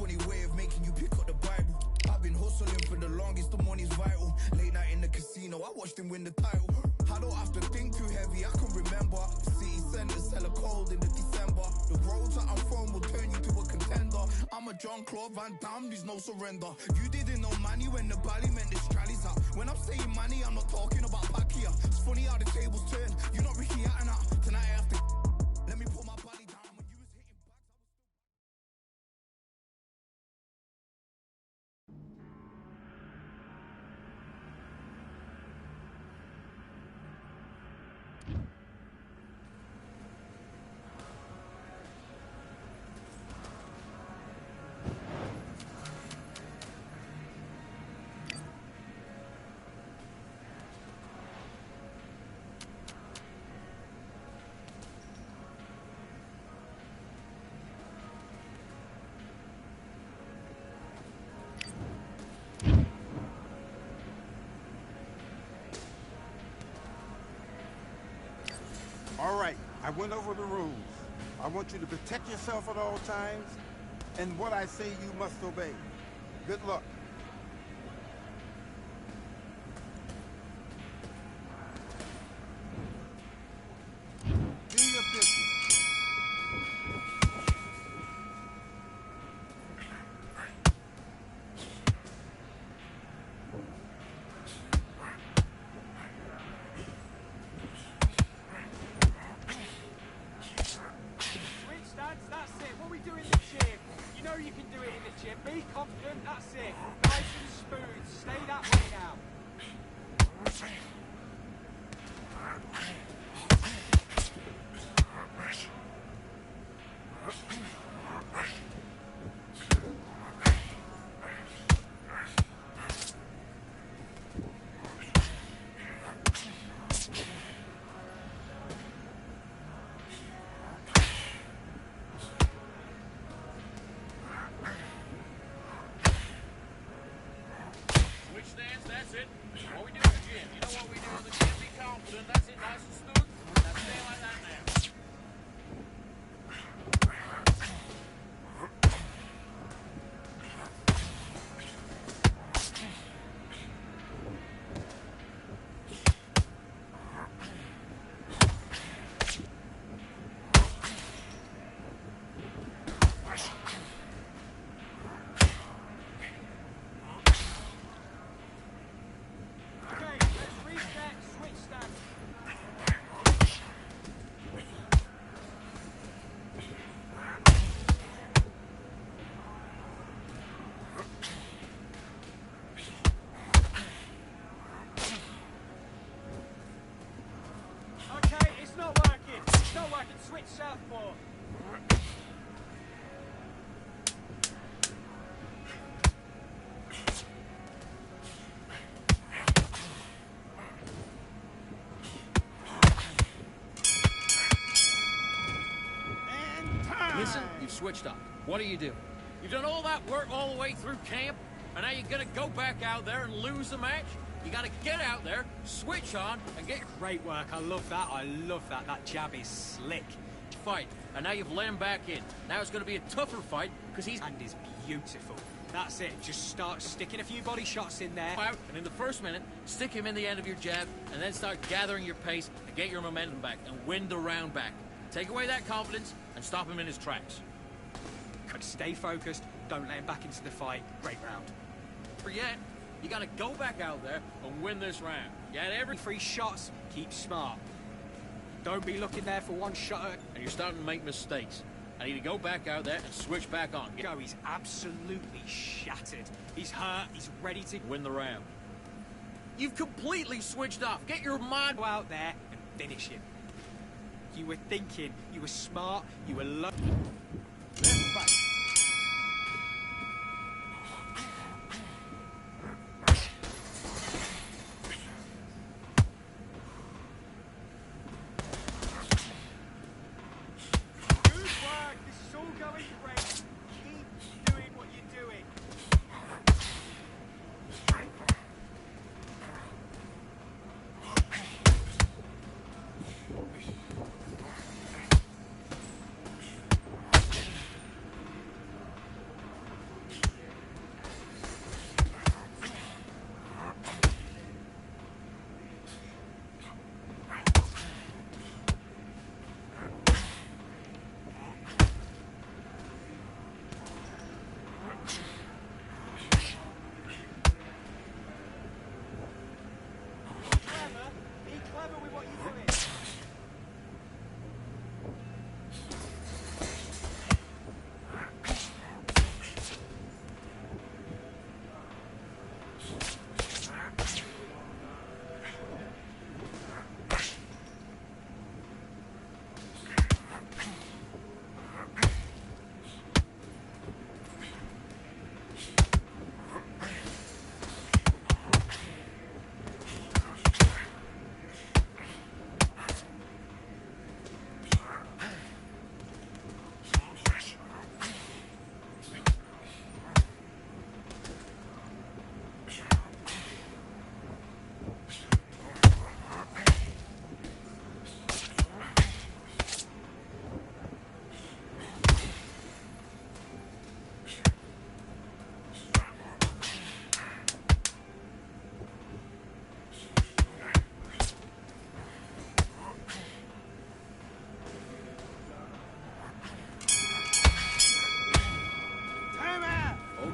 funny way of making you pick up the Bible. I've been hustling for the longest, the money's vital. Late night in the casino, I watched him win the title. I don't have to think too heavy, I can remember. The city centers hella cold in the December. The roads that I'm from will turn you to a contender. I'm a John Claude Van Damme, there's no surrender. You didn't know money when the bally meant this Strally's up. When I'm saying money, I'm not talking about Pacquiao. It's funny how the tables turn. You're not Ricky Hatton out. Tonight I have to let me put my body down. When you was hitting bags, All right, I went over the rules. I want you to protect yourself at all times, and what I say you must obey. Good luck. Do your business. You can do it in the gym. Be confident, that's it. Nice and smooth. Stay that way now. That's it. What we do in the gym. You know what we do in the gym? Be confident. That's it. Nice and smooth. Now stay like that now. Switch southpaw. Listen, you've switched up. What do you do? You've done all that work all the way through camp, and now you're gonna go back out there and lose the match? You gotta get out there, switch on, and get... Great work, I love that, That jab is slick. Fight, and now you've let him back in. Now it's gonna be a tougher fight, because he's... And is beautiful. That's it, just start sticking a few body shots in there. Out, and in the first minute, stick him in the end of your jab, and then start gathering your pace and get your momentum back, and win the round back. Take away that confidence, and stop him in his tracks. But stay focused, don't let him back into the fight. Great round. Forget. You gotta go back out there and win this round. Get every 3 shots, keep smart. Don't be looking there for one shot. And you're starting to make mistakes. I need to go back out there and switch back on. Go, he's absolutely shattered. He's hurt, he's ready to win the round. You've completely switched off. Get your mind out there and finish him. You were thinking, you were smart, you were low. Let's fight.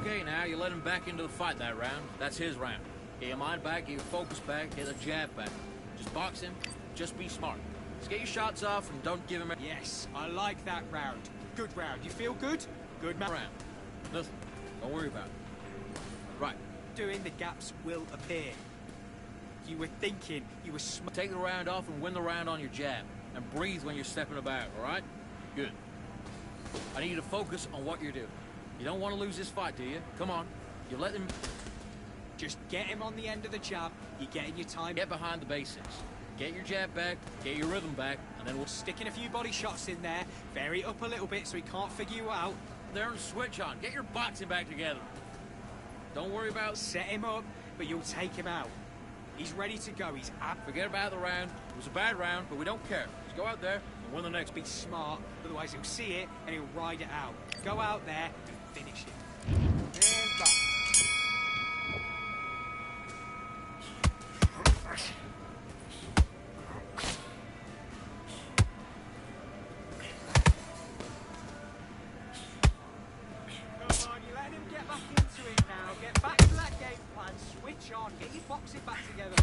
Okay, now you let him back into the fight that round. That's his round. Get your mind back, get your focus back, get the jab back. Just box him, just be smart. Just get your shots off and don't give him a... Yes, I like that round. Good round. You feel good? Good man. round. Nothing. Don't worry about it. Right. Doing the gaps will appear. You were thinking, you were smart. Take the round off and win the round on your jab. And breathe when you're stepping about, all right? Good. I need you to focus on what you're doing. You don't want to lose this fight, do you? Come on. You let him... Just get him on the end of the jab. You're getting your time. Get behind the basics. Get your jab back, get your rhythm back, and then we'll stick in a few body shots in there. Vary it up a little bit so he can't figure you out. there and switch on. Get your boxing back together. Don't worry about... Set him up, but you'll take him out. He's ready to go. He's up. Forget about the round. It was a bad round, but we don't care. Just go out there and win the next. Be smart, otherwise he'll see it and he'll ride it out. Go out there and finish it. And back. Come on, you let him get back into it now. Get back to that game plan. Switch on. Get your boxing back together.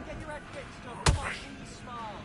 Get your head fixed up. Come on, be smart.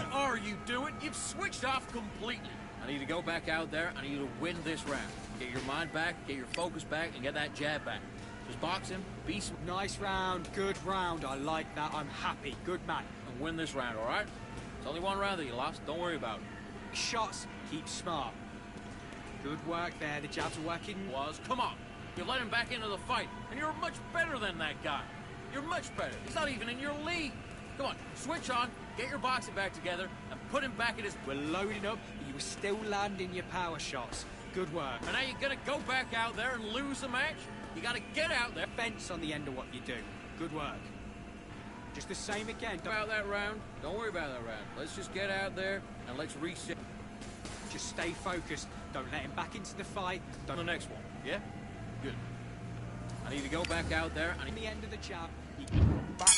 What are you doing? You've switched off completely. I need to go back out there. I need you to win this round. Get your mind back, get your focus back, and get that jab back. Just box him, be smart. Nice round, good round. I like that. I'm happy. Good man. And win this round, all right? It's only one round that you lost. Don't worry about it. Shots, keep smart. Good work there. The jabs are working. Come on. You let him back into the fight, and you're much better than that guy. You're much better. He's not even in your league. Come on, switch on, get your boxing back together, and put him back in his... We're loading up, but you were still landing your power shots. Good work. And now you're gonna go back out there and lose the match? You gotta get out there. Fence on the end of what you do. Good work. Just the same again. About that round. Don't worry about that round. Let's just get out there and let's reset. Just stay focused. Don't let him back into the fight. On the next one. Yeah? Good. I need to go back out there. On the end of the jab. Back.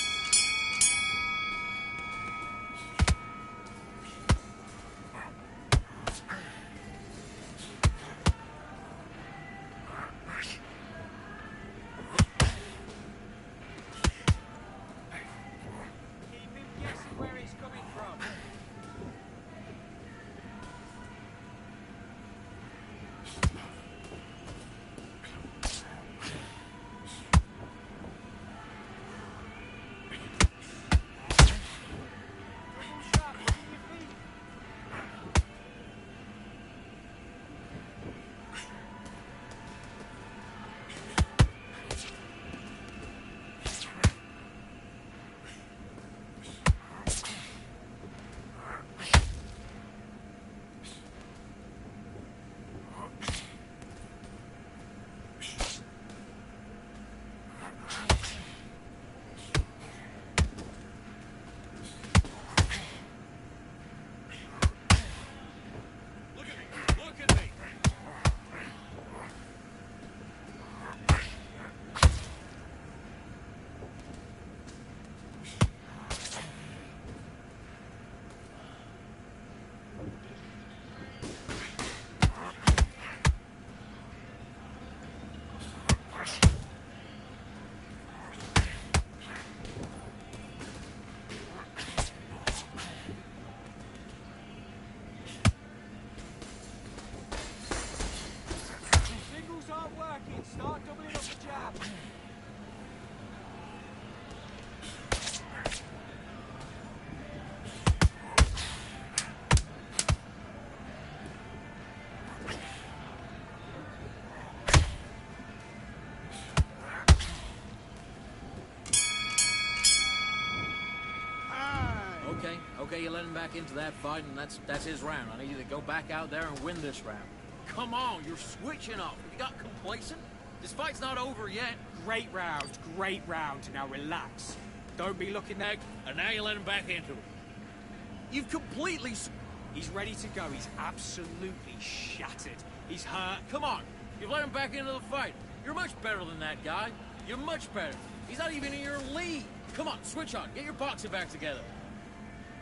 Okay, you let him back into that fight, and that's his round. I need you to go back out there and win this round. Come on, you're switching off. You got complacent? This fight's not over yet. Great round, great round. Now relax. Don't be looking there. And now you let him back into it. You've completely... He's ready to go. He's absolutely shattered. He's hurt. Come on, you've let him back into the fight. You're much better than that guy. You're much better. He's not even in your league. Come on, switch on. Get your boxing back together.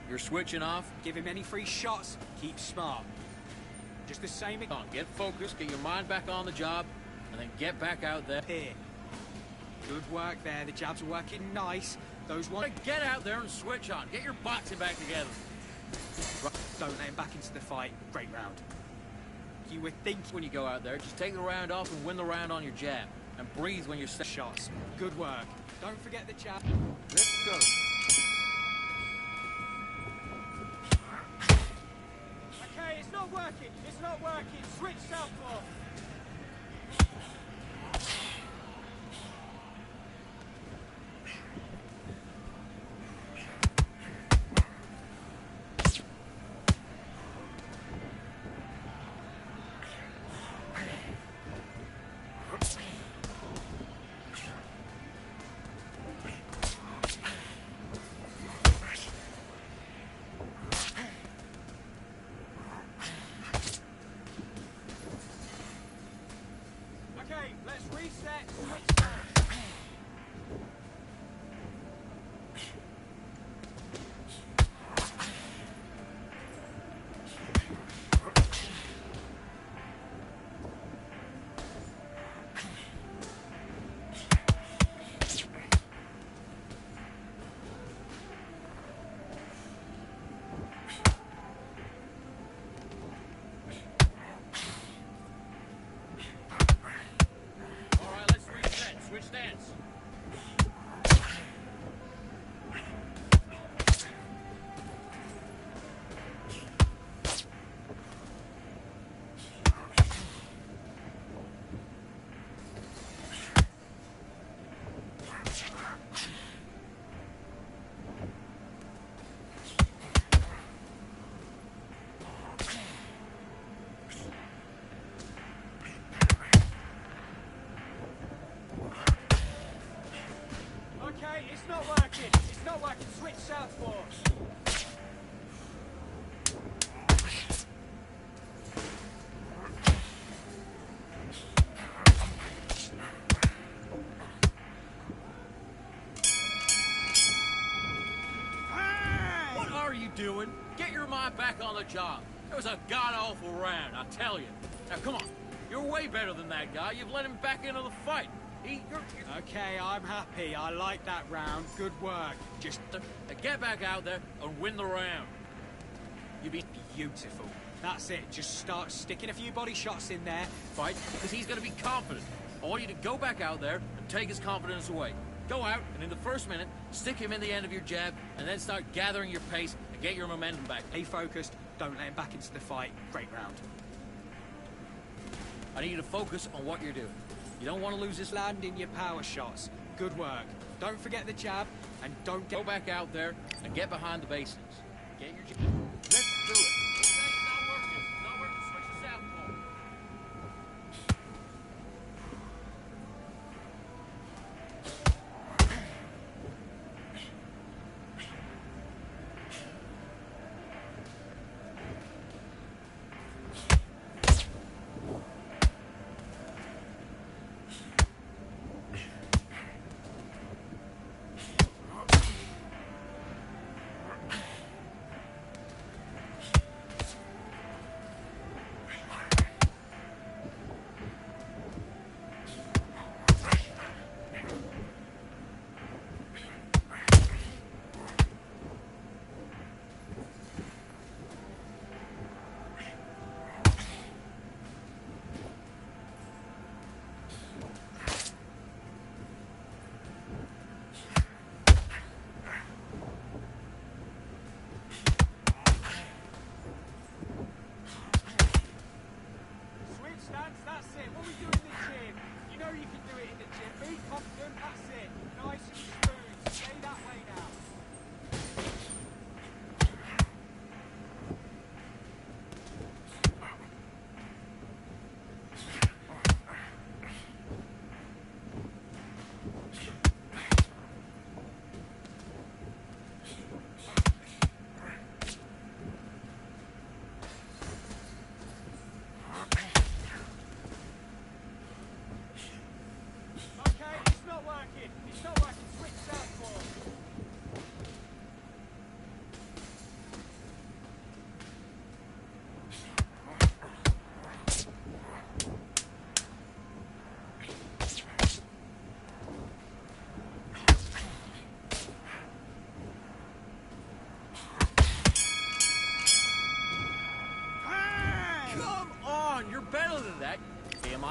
You're switching off? Give him any free shots. Keep smart. Just the same... Come on, get focused, get your mind back on the job, and then get back out there. Here. Good work there. The jabs are working nice. Those ones... Get out there and switch on. Get your boxing back together. Don't let him back into the fight. Great round. You would think when you go out there, just take the round off and win the round on your jab. And breathe when you're... shots. Good work. Don't forget the jab. Let's go. Okay, it's not working. It's not working. Switch southpaw. Okay, let's reset. Switch back. Switch stance. Okay, it's not working. It's not working. Switch southpaw. What are you doing? Get your mind back on the job. It was a god-awful round, I tell you. Now, come on. You're way better than that guy. You've let him back into the fight. Okay, I'm happy. I like that round. Good work. Just get back out there and win the round. You've been beautiful. That's it. Just start sticking a few body shots in there. Fight, because he's going to be confident. I want you to go back out there and take his confidence away. Go out, and in the first minute, stick him in the end of your jab, and then start gathering your pace and get your momentum back. Stay focused. Don't let him back into the fight. Great round. I need you to focus on what you're doing. You don't want to lose this. Land in your power shots. Good work. Don't forget the jab, and don't go back out there and get behind the basics. Get your jab. Let's do it. It's not working. It's not working. Switch to southpaw.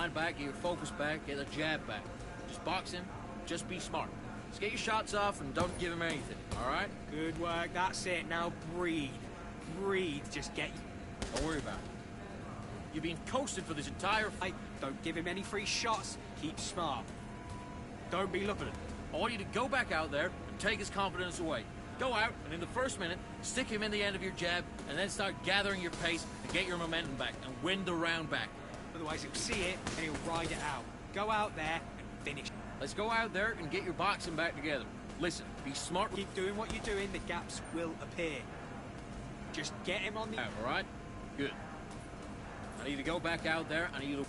mind back, get your focus back, get the jab back. Just box him, just be smart. Just get your shots off and don't give him anything, all right? Good work, that's it. Now breathe. Breathe, just get... Don't worry about it. You've been coasted for this entire fight. Don't give him any free shots. Keep smart. Don't be looking at him. I want you to go back out there and take his confidence away. Go out, and in the first minute, stick him in the end of your jab, and then start gathering your pace and get your momentum back and win the round back. Otherwise, he'll see it and he'll ride it out. Go out there and finish. Let's go out there and get your boxing back together. Listen, be smart. Keep doing what you're doing, the gaps will appear. Just get him on the... All right? Good. I need you to go back out there, I need you to...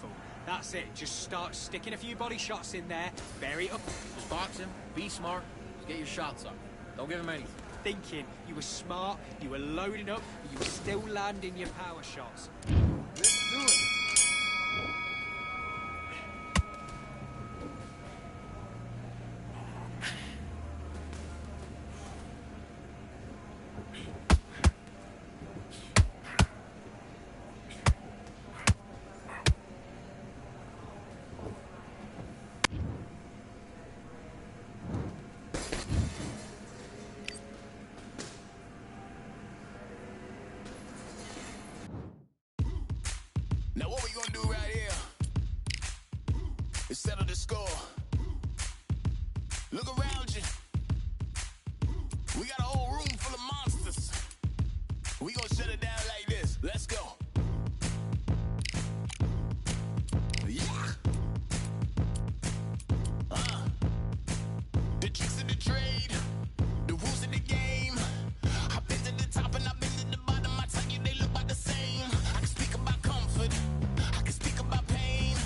That's it. Just start sticking a few body shots in there. Bury it up. Just box him, be smart, just get your shots up. Don't give him anything. Thinking you were smart, you were loading up, but you were still landing your power shots. Let's do it. Now what we gonna do right here is settle the score. Look around you. We got a whole room full of monsters. We gonna shut it down like this. Let's go. Yeah. The tricks of the trade, the rules of the game. I've been to the top and I've been to the bottom. I tell you they look about the same. I can speak about comfort, I can speak about pain.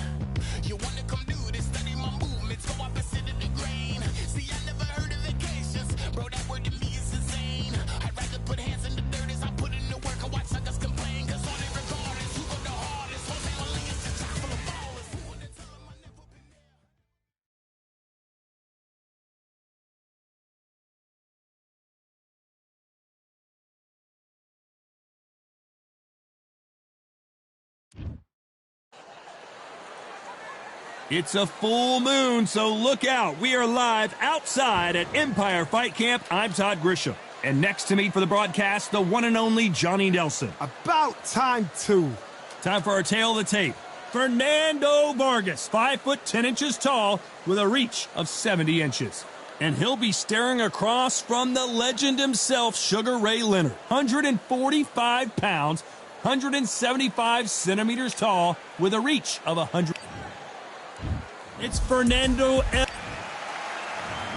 You wanna come do this, study my movements, go opposite of the grain. See, I never heard of vacations, bro, that word to me is insane. I'd rather put hands in the dirt as I put in the work. I watch suckers complain, cause on it regardless, who go the hardest? Whole family is the top full of ballers. Who wanna tell them I never been there? It's a full moon, so look out. We are live outside at Empire Fight Camp. I'm Todd Grisham. And next to me for the broadcast, the one and only Johnny Nelson. About time, too. Time for our tail of the tape. Fernando Vargas, 5 foot 10 inches tall with a reach of 70 inches. And he'll be staring across from the legend himself, Sugar Ray Leonard. 145 pounds, 175 centimeters tall with a reach of 100. It's Fernando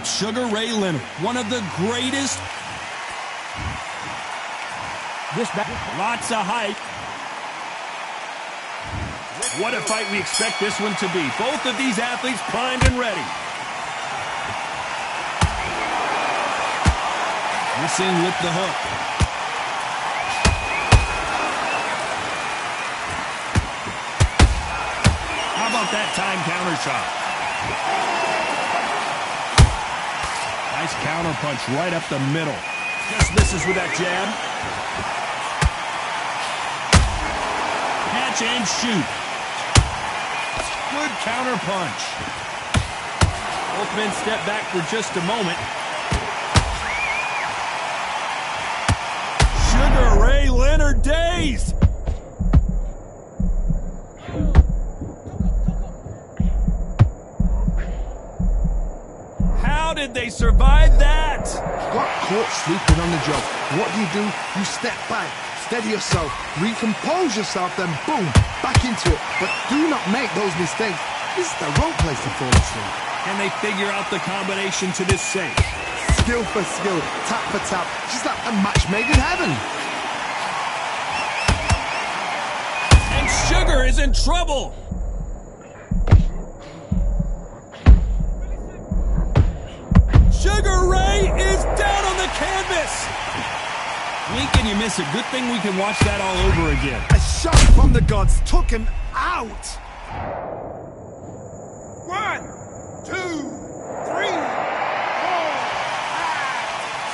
Sugar Ray Leonard, one of the greatest. Lots of hype. What a fight we expect this one to be. Both of these athletes primed and ready. Missing with the hook. How about that time counter shot? Nice counter punch right up the middle. Just misses with that jab. Catch and shoot. Good counter punch. Both men step back for just a moment. Sugar Ray Leonard dazed. How did they survive that? Got caught sleeping on the job. What do? You step back, steady yourself, recompose yourself, then boom, back into it. But do not make those mistakes. This is the wrong place to fall asleep. Can they figure out the combination to this safe? Skill for skill, tap for tap, just like a match made in heaven. And Sugar is in trouble. Sugar Ray is down on the canvas. Blink and you miss it. Good thing we can watch that all over again. A shot from the gods took him out. 1, 2, 3, 4, 5,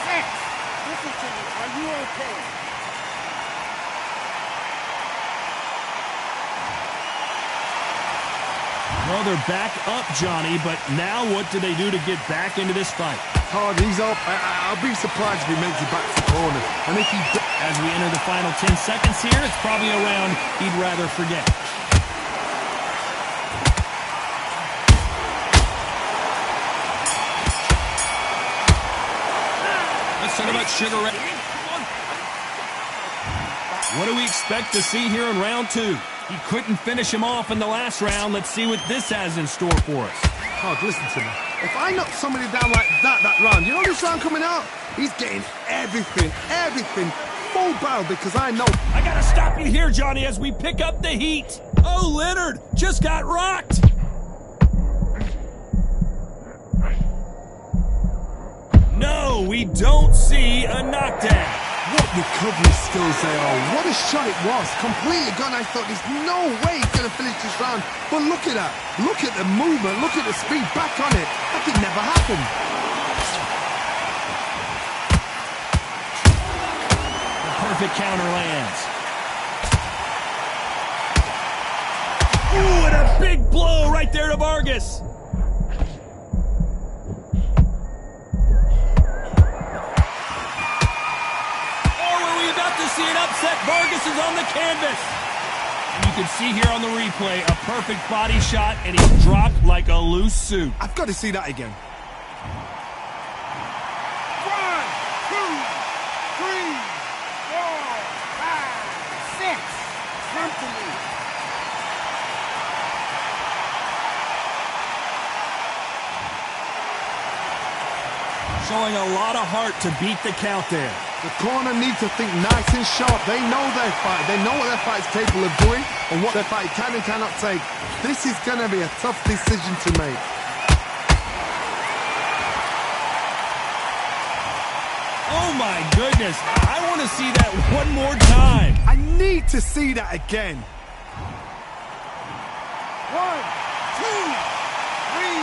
6. Listen to me. Are you okay? Well, they're back up, Johnny, but now what do they do to get back into this fight? Hard, he's up. I'll be surprised if he makes it back to the corner. And if he... As we enter the final 10 seconds here, it's probably a round he'd rather forget. Let's talk about Sugar Ray. What do we expect to see here in round 2? He couldn't finish him off in the last round. Let's see what this has in store for us. Hard, listen to me. If I knock somebody down like that round, you know this round coming out? He's getting everything, full barrel because I know. I gotta stop you here, Johnny, as we pick up the heat. Oh, Leonard just got rocked. No, we don't see a knockdown. What recovery skills they are. What a shot it was. Completely gone. I thought there's no way he's going to finish this round. But look at that. Look at the movement. Look at the speed. Back on it. Like it never happened. The perfect counter lands. Ooh, and a big blow right there to Vargas. See an upset. Vargas is on the canvas. And you can see here on the replay a perfect body shot, and he's dropped like a loose suit. I've got to see that again. 1, 2, 3, 4, 5, 6. Come to me. Showing a lot of heart to beat the count there. The corner needs to think nice and sharp. They know their fight. They know what their fight's capable of doing and what their fight can and cannot take. This is going to be a tough decision to make. Oh my goodness. I want to see that one more time. I need to see that again. 1, 2, 3,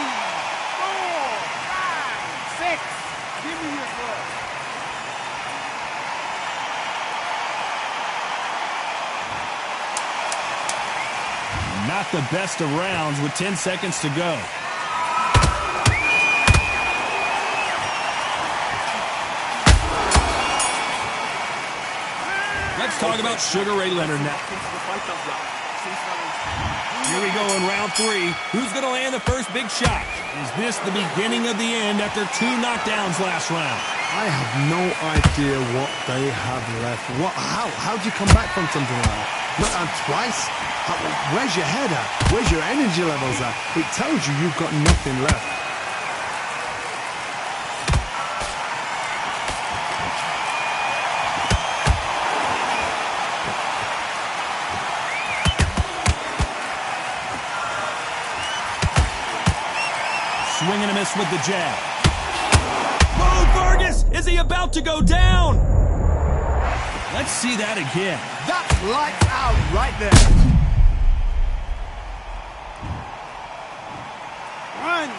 4, 5, 6. Give me your blood. Not the best of rounds with 10 seconds to go. Let's talk about Sugar Ray Leonard now. Here we go in round 3. Who's going to land the first big shot? Is this the beginning of the end after 2 knockdowns last round? I have no idea what they have left. How do you come back from something like that? Not on twice? Where's your head at? Where's your energy levels at? It tells you you've got nothing left. Swing and a miss with the jab. Oh, Vargas! Is he about to go down? Let's see that again. That's lights out right there. 1, 2,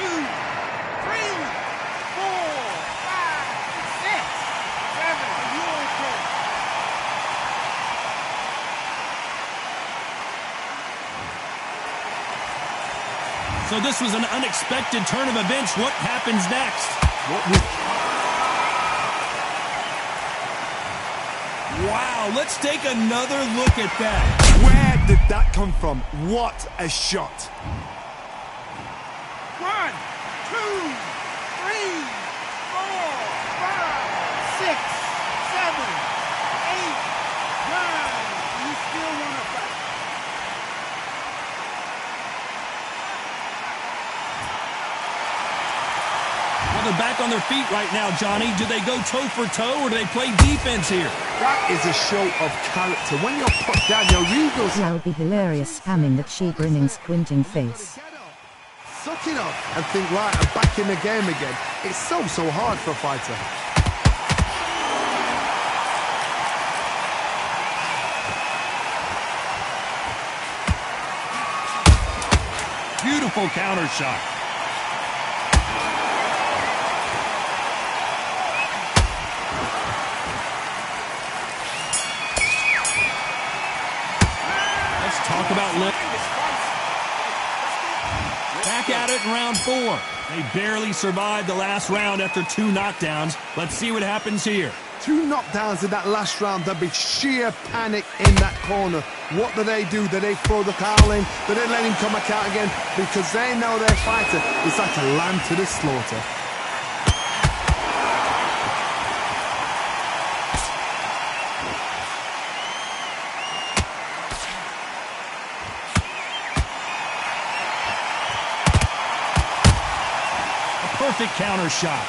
3, 4, 5, 6, 7. Are you okay? So this was an unexpected turn of events. What happens next? Wow, let's take another look at that. Where did that come from? What a shot. 1, 2, 3, 4, 5, 6, 7, 8, 9. You still want to fight? Well, they're back on their feet right now, Johnny. Do they go toe for toe or do they play defense here? That is a show of character. When you're put down, your egos. That would be hilarious, spamming that cheap grinning, squinting face. Suck it up and think, right, I'm back in the game again. It's so hard for a fighter. Beautiful counter shot. Let's talk about Lip. back at it in round 4. They barely survived the last round after 2 knockdowns. Let's see what happens here. 2 knockdowns in that last round. There'll be sheer panic in that corner. What do? Do they throw the towel in? Do they let him come back out again? Because they know their fighter is like a lamb to the slaughter. Perfect counter shot.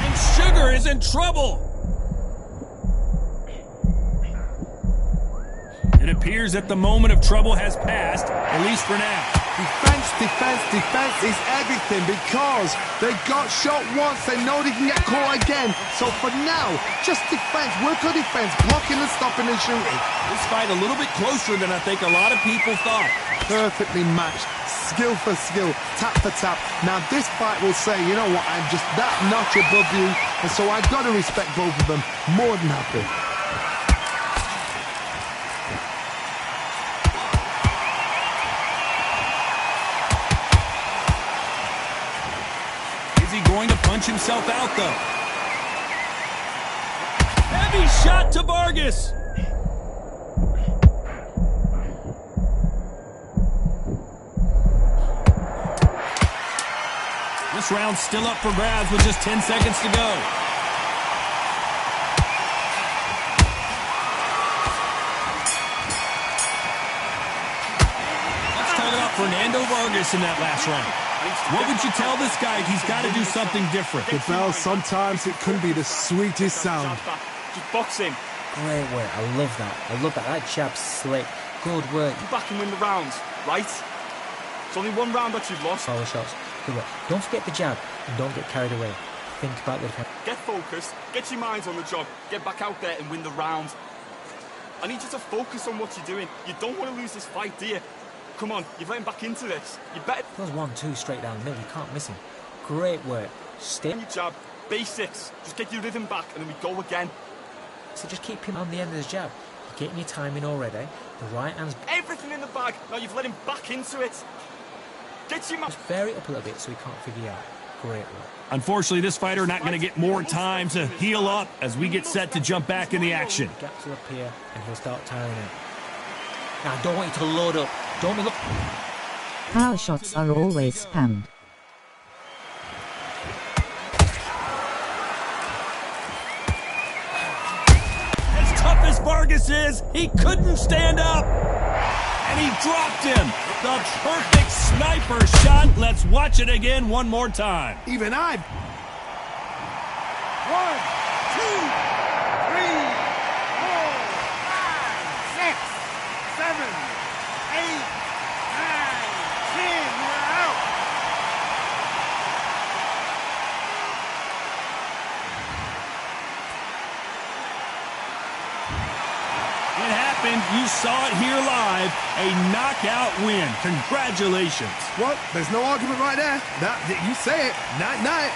And Sugar is in trouble. It appears that the moment of trouble has passed, at least for now. Defense is everything because they got shot once, they know they can get caught again. So for now, just defense, work on defense, blocking and stopping and shooting. This fight a little bit closer than I think a lot of people thought. Perfectly matched, skill for skill, tap for tap. Now this fight will say, you know what, I'm just that notch above you, and so I've got to respect both of them more than happy. Going to punch himself out, though. Heavy shot to Vargas. This round's still up for grabs with just 10 seconds to go. Let's talk about Fernando Vargas in that last round. What would you tell this guy? He's got to do something different. The bell, sometimes it can be the sweetest sound. Just box him. Great work. I love that. I love that. That jab's slick. Good work. You back and win the rounds, right? It's only 1 round that you've lost. Power shots. Good work. Don't forget the jab and don't get carried away. Think about the defense. Get focused, get your minds on the job, get back out there and win the round. I need you to focus on what you're doing. You don't want to lose this fight, do you? Come on, you've let him back into this. You better... Goes 1-2 straight down the middle. You can't miss him. Great work. Stay. Your jab, basics. Just get your rhythm back and then we go again. So just keep him on the end of his jab. You're getting your timing already. The right hand's... Everything in the bag. Now you've let him back into it. Get your... Just vary it up a little bit so he can't figure you out. Great work. Unfortunately, this fighter not going to get more time to heal up as we get set to jump back in the action. Gaps will appear and he'll start tiring out. Now, I don't want you to load up. Don't be look. Power shots are always spammed. As tough as Vargas is, he couldn't stand up. And he dropped him. The perfect sniper shot. Let's watch it again one more time. Even I... 1, 2, 3, 4, 5, 6, 7, 8, 9, 10. We're out. It happened. You saw it here live. A knockout win. Congratulations. Well, there's no argument right there. You say it. Night-night.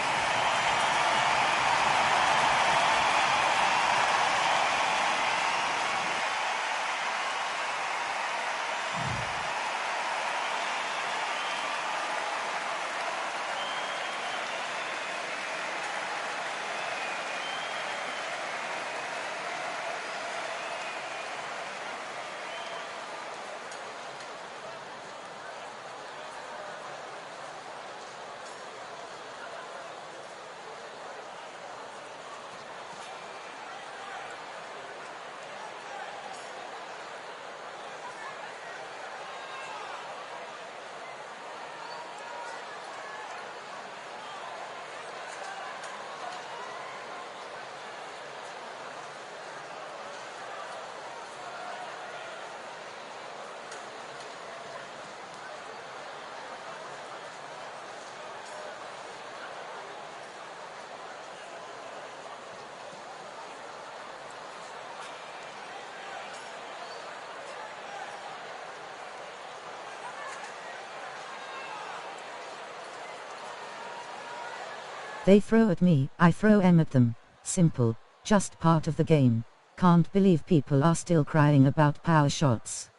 They throw at me, I throw em at them. Simple. Just part of the game. Can't believe people are still crying about power shots.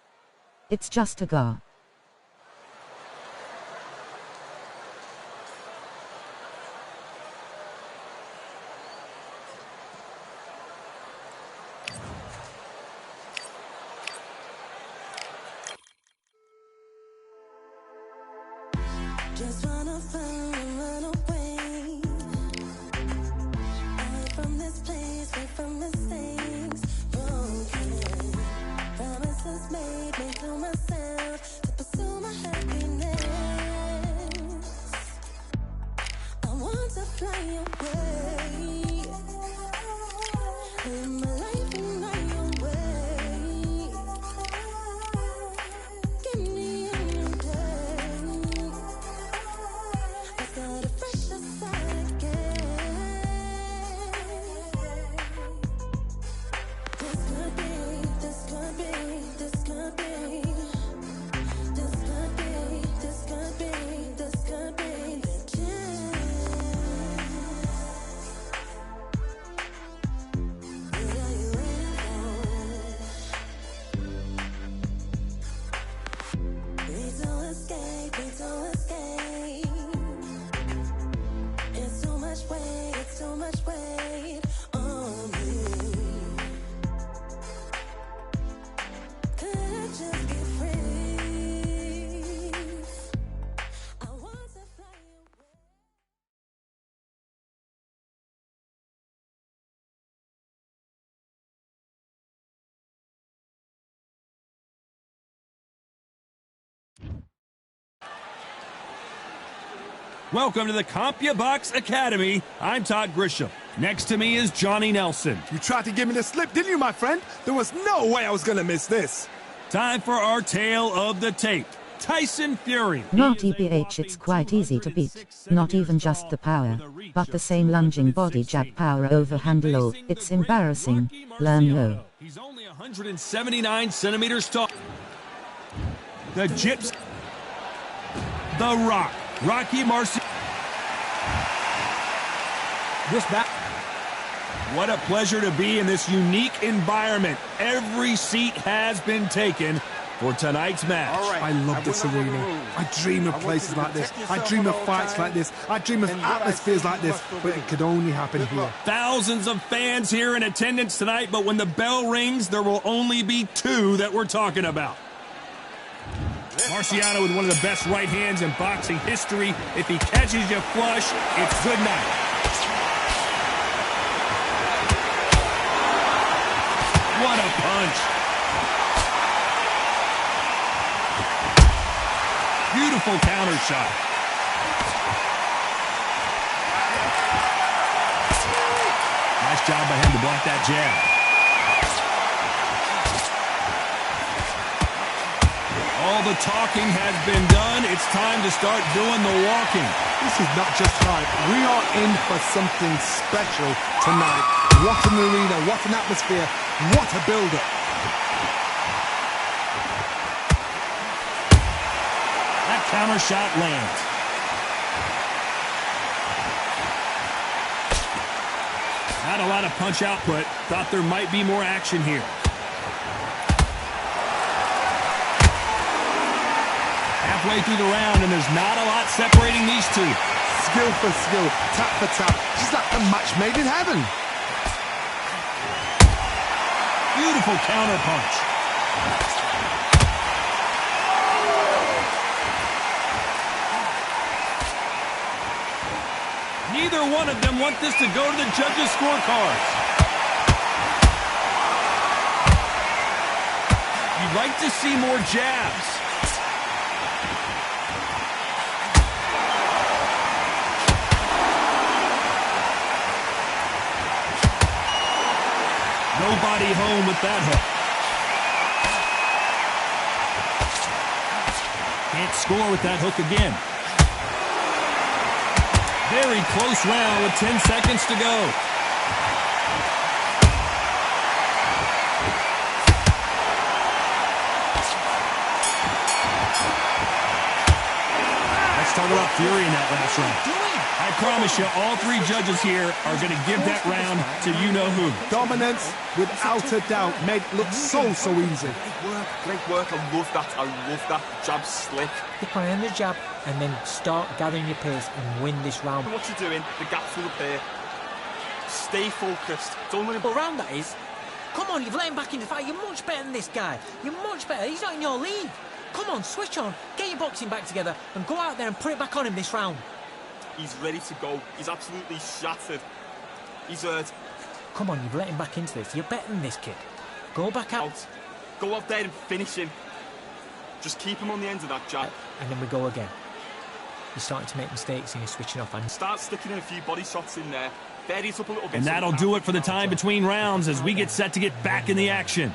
It's just a gar. Just wanna find and run away. Away from this place, away from mistakes. Broken promises made to myself to pursue my happiness. I want to fly away. Live my life in my way. Give me a new day. I start a fresh start again. This could be, this could be, this could be. This could be, this could be, this could be the chance. What are you waiting for? Need to escape, need to escape. It's too much weight, it's too much weight on me. Could I just be free? I want to fly away. Welcome to the CompuBox Academy. I'm Todd Grisham. Next to me is Johnny Nelson. You tried to give me the slip, didn't you, my friend? There was no way I was going to miss this. Time for our tale of the tape. Tyson Fury. Not EPH, it's quite easy to beat. Not even just the power, but the same lunging body jab power over handle. It's embarrassing. Learn yo. He's only 179 centimeters tall. The Gyps. The Rock. Rocky Marciano. This back. What a pleasure to be in this unique environment. Every seat has been taken for tonight's match. All right. I love this went over arena. the rules. I dream of I want places you to like this. protect I yourself dream at of all fights like times. this. I dream of And what I atmospheres say like you this. must But obey. it could only happen Good here. luck. Thousands of fans here in attendance tonight, but when the bell rings, there will only be two that we're talking about. Marciano with one of the best right hands in boxing history. If he catches you flush, it's good night. What a punch. Beautiful counter shot. Nice job by him to block that jab. All the talking has been done. It's time to start doing the walking. This is not just hype. We are in for something special tonight. What an arena, what an atmosphere, what a build-up. That counter shot lands. Not a lot of punch output. Thought there might be more action here. Halfway through the round, and there's not a lot separating these two. Skill for skill, tap for tap, just like a match made in heaven. Beautiful counter punch. Neither one of them want this to go to the judges' scorecards. You'd like to see more jabs. Nobody home with that hook. Can't score with that hook again. Very close round with 10 seconds to go. That's talk about fury in that last round. I promise you, all three judges here are going to give that round to you-know-who. Dominance, without a doubt, made it look so easy. Great work. I love that. I love that. Jab slick. Keep on the jab and then start gathering your pace and win this round. What you're doing, the gaps will appear. Stay focused. Don't let him... What round that is? Come on, you've let him back into the fight. You're much better than this guy. You're much better. He's not in your league. Come on, switch on. Get your boxing back together and go out there and put it back on him this round. He's ready to go. He's absolutely shattered. He's hurt. Come on, you've let him back into this. You're better than this kid. Go back out. Go out there and finish him. Just keep him on the end of that jab. And then we go again. You're starting to make mistakes and you're switching off. And start sticking in a few body shots in there. Buries up a little bit. And that'll do it for the time between rounds as we get set to get back in the action.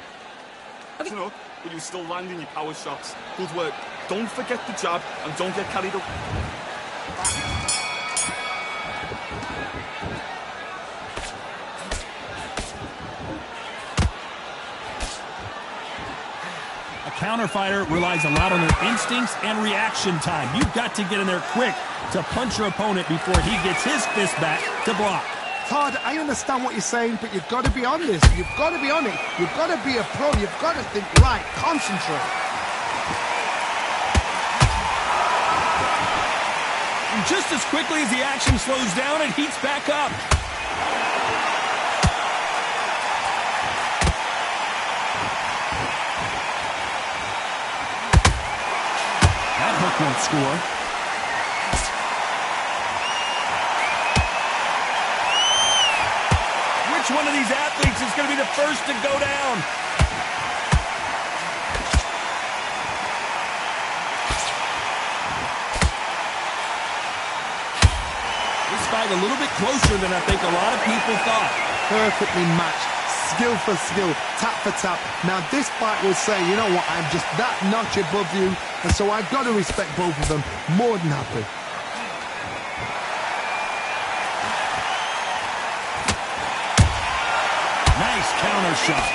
You know, but you're still landing your power shots. Good work. Don't forget the jab and don't get carried up. A counter fighter relies a lot on their instincts and reaction time. You've got to get in there quick to punch your opponent before he gets his fist back to block. Todd, I understand what you're saying, but you've got to be on this. You've got to be on it. You've got to be a pro. You've got to think right. Concentrate. And just as quickly as the action slows down, it heats back up. That hook won't score. Which one of these athletes is going to be the first to go down? This fight a little bit closer than I think a lot of people thought. Perfectly matched. Skill for skill. Tap for tap. Now this fight will say, you know what, I'm just that notch above you, and so I've got to respect both of them. More than happy. Nice counter shot.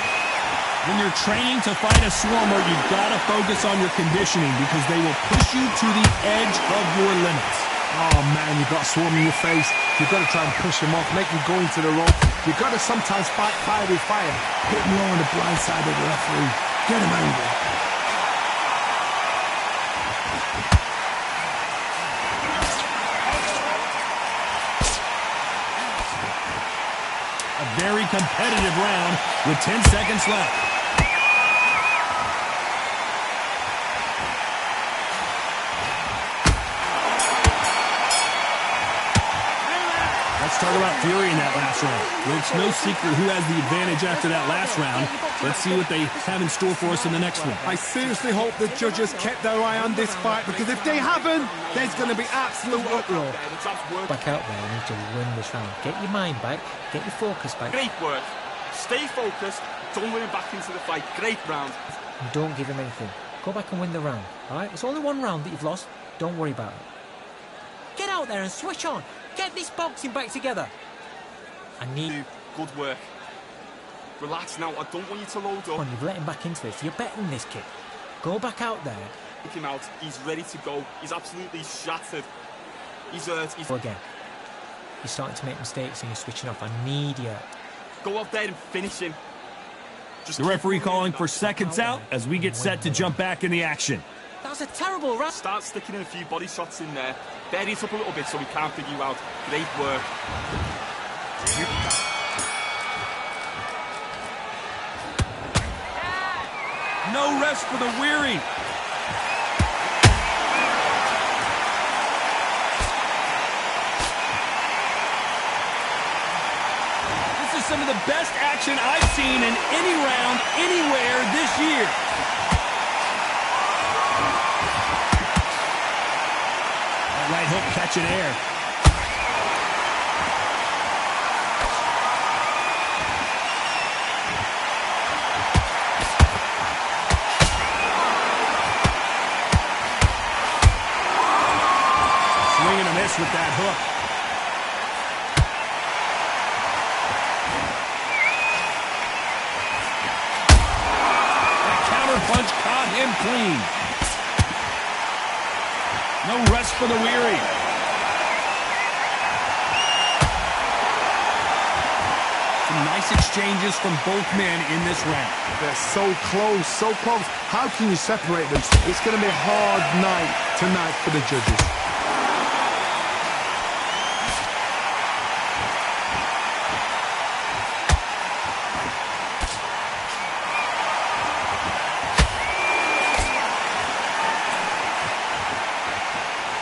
When you're training to fight a swarmer, you've got to focus on your conditioning because they will push you to the edge of your limits. Oh man, you've got a swarm in your face. You've got to try and push him off, make him go into the rope. You've got to sometimes fight fire with fire. Hit him low on the blind side of the referee. Get him angry. A very competitive round with 10 seconds left. Let's talk about fury in that last round. Well, it's no secret who has the advantage after that last round. Let's see what they have in store for us in the next one. I seriously hope the judges kept their eye on this fight, because if they haven't, there's going to be absolute uproar. Back out there, you need to win this round. Get your mind back, get your focus back. Great work. Stay focused. Don't let him back into the fight. Great round. And don't give him anything. Go back and win the round, all right? It's only one round that you've lost. Don't worry about it. Get out there and switch on. Get this boxing back together. I need... Good work. Relax now. I don't want you to load up. Come on, you've let him back into this. You're better than this kid. Go back out there. Take him out. He's ready to go. He's absolutely shattered. He's hurt. He's... Go again. You're starting to make mistakes and you're switching off. I need you. Go out there and finish him. The referee calling for seconds out as we get set to jump back in the action. That's a terrible round. Start sticking in a few body shots in there. Bury it up a little bit so we can't figure you out. Great work. No rest for the weary. This is some of the best action I've seen in any round anywhere this year. That right hook catching air. Swing and a miss with that hook. That counter punch caught him clean. No rest for the weary. Some nice exchanges from both men in this round. They're so close, so close. How can you separate them? It's going to be a hard night tonight for the judges.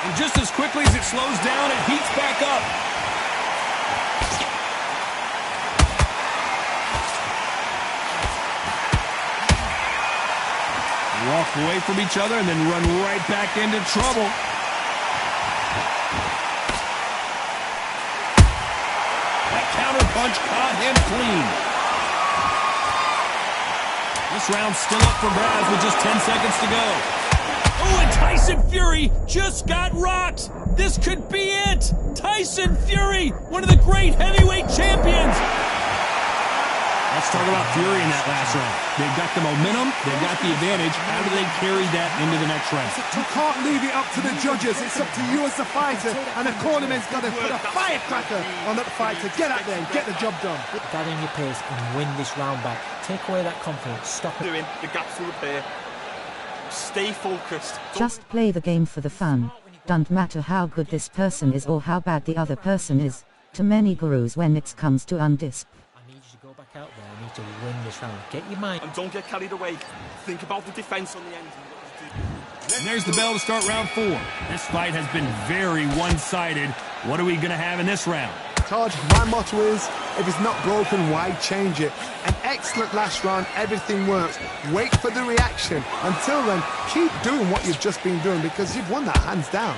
And just as quickly as it slows down, it heats back up. Walk away from each other and then run right back into trouble. That counter punch caught him clean. This round's still up for grabs with just 10 seconds to go. Oh, and Tyson Fury just got rocked. This could be it. Tyson Fury, one of the great heavyweight champions. Let's talk about Fury in that last round. They've got the momentum, they've got the advantage. How do they carry that into the next round? You can't leave it up to the judges. It's up to you as the fighter, and the cornerman's got to put a firecracker on that fight to get out there and get the job done. Gather in your pace and win this round back. Take away that confidence. Stop it. Doing the gaps will repair. Stay focused. Just play the game for the fun. Don't matter how good this person is or how bad the other person is. To many gurus when it comes to Undisputed. I need you to go back out there. I need to win this round. Get your mind. And don't get carried away. Think about the defense on the end. And there's the bell to start round 4. This fight has been very one-sided. What are we going to have in this round? Taj, my motto is, if it's not broken, why change it? An excellent last round, everything works. Wait for the reaction. Until then, keep doing what you've just been doing because you've won that hands down.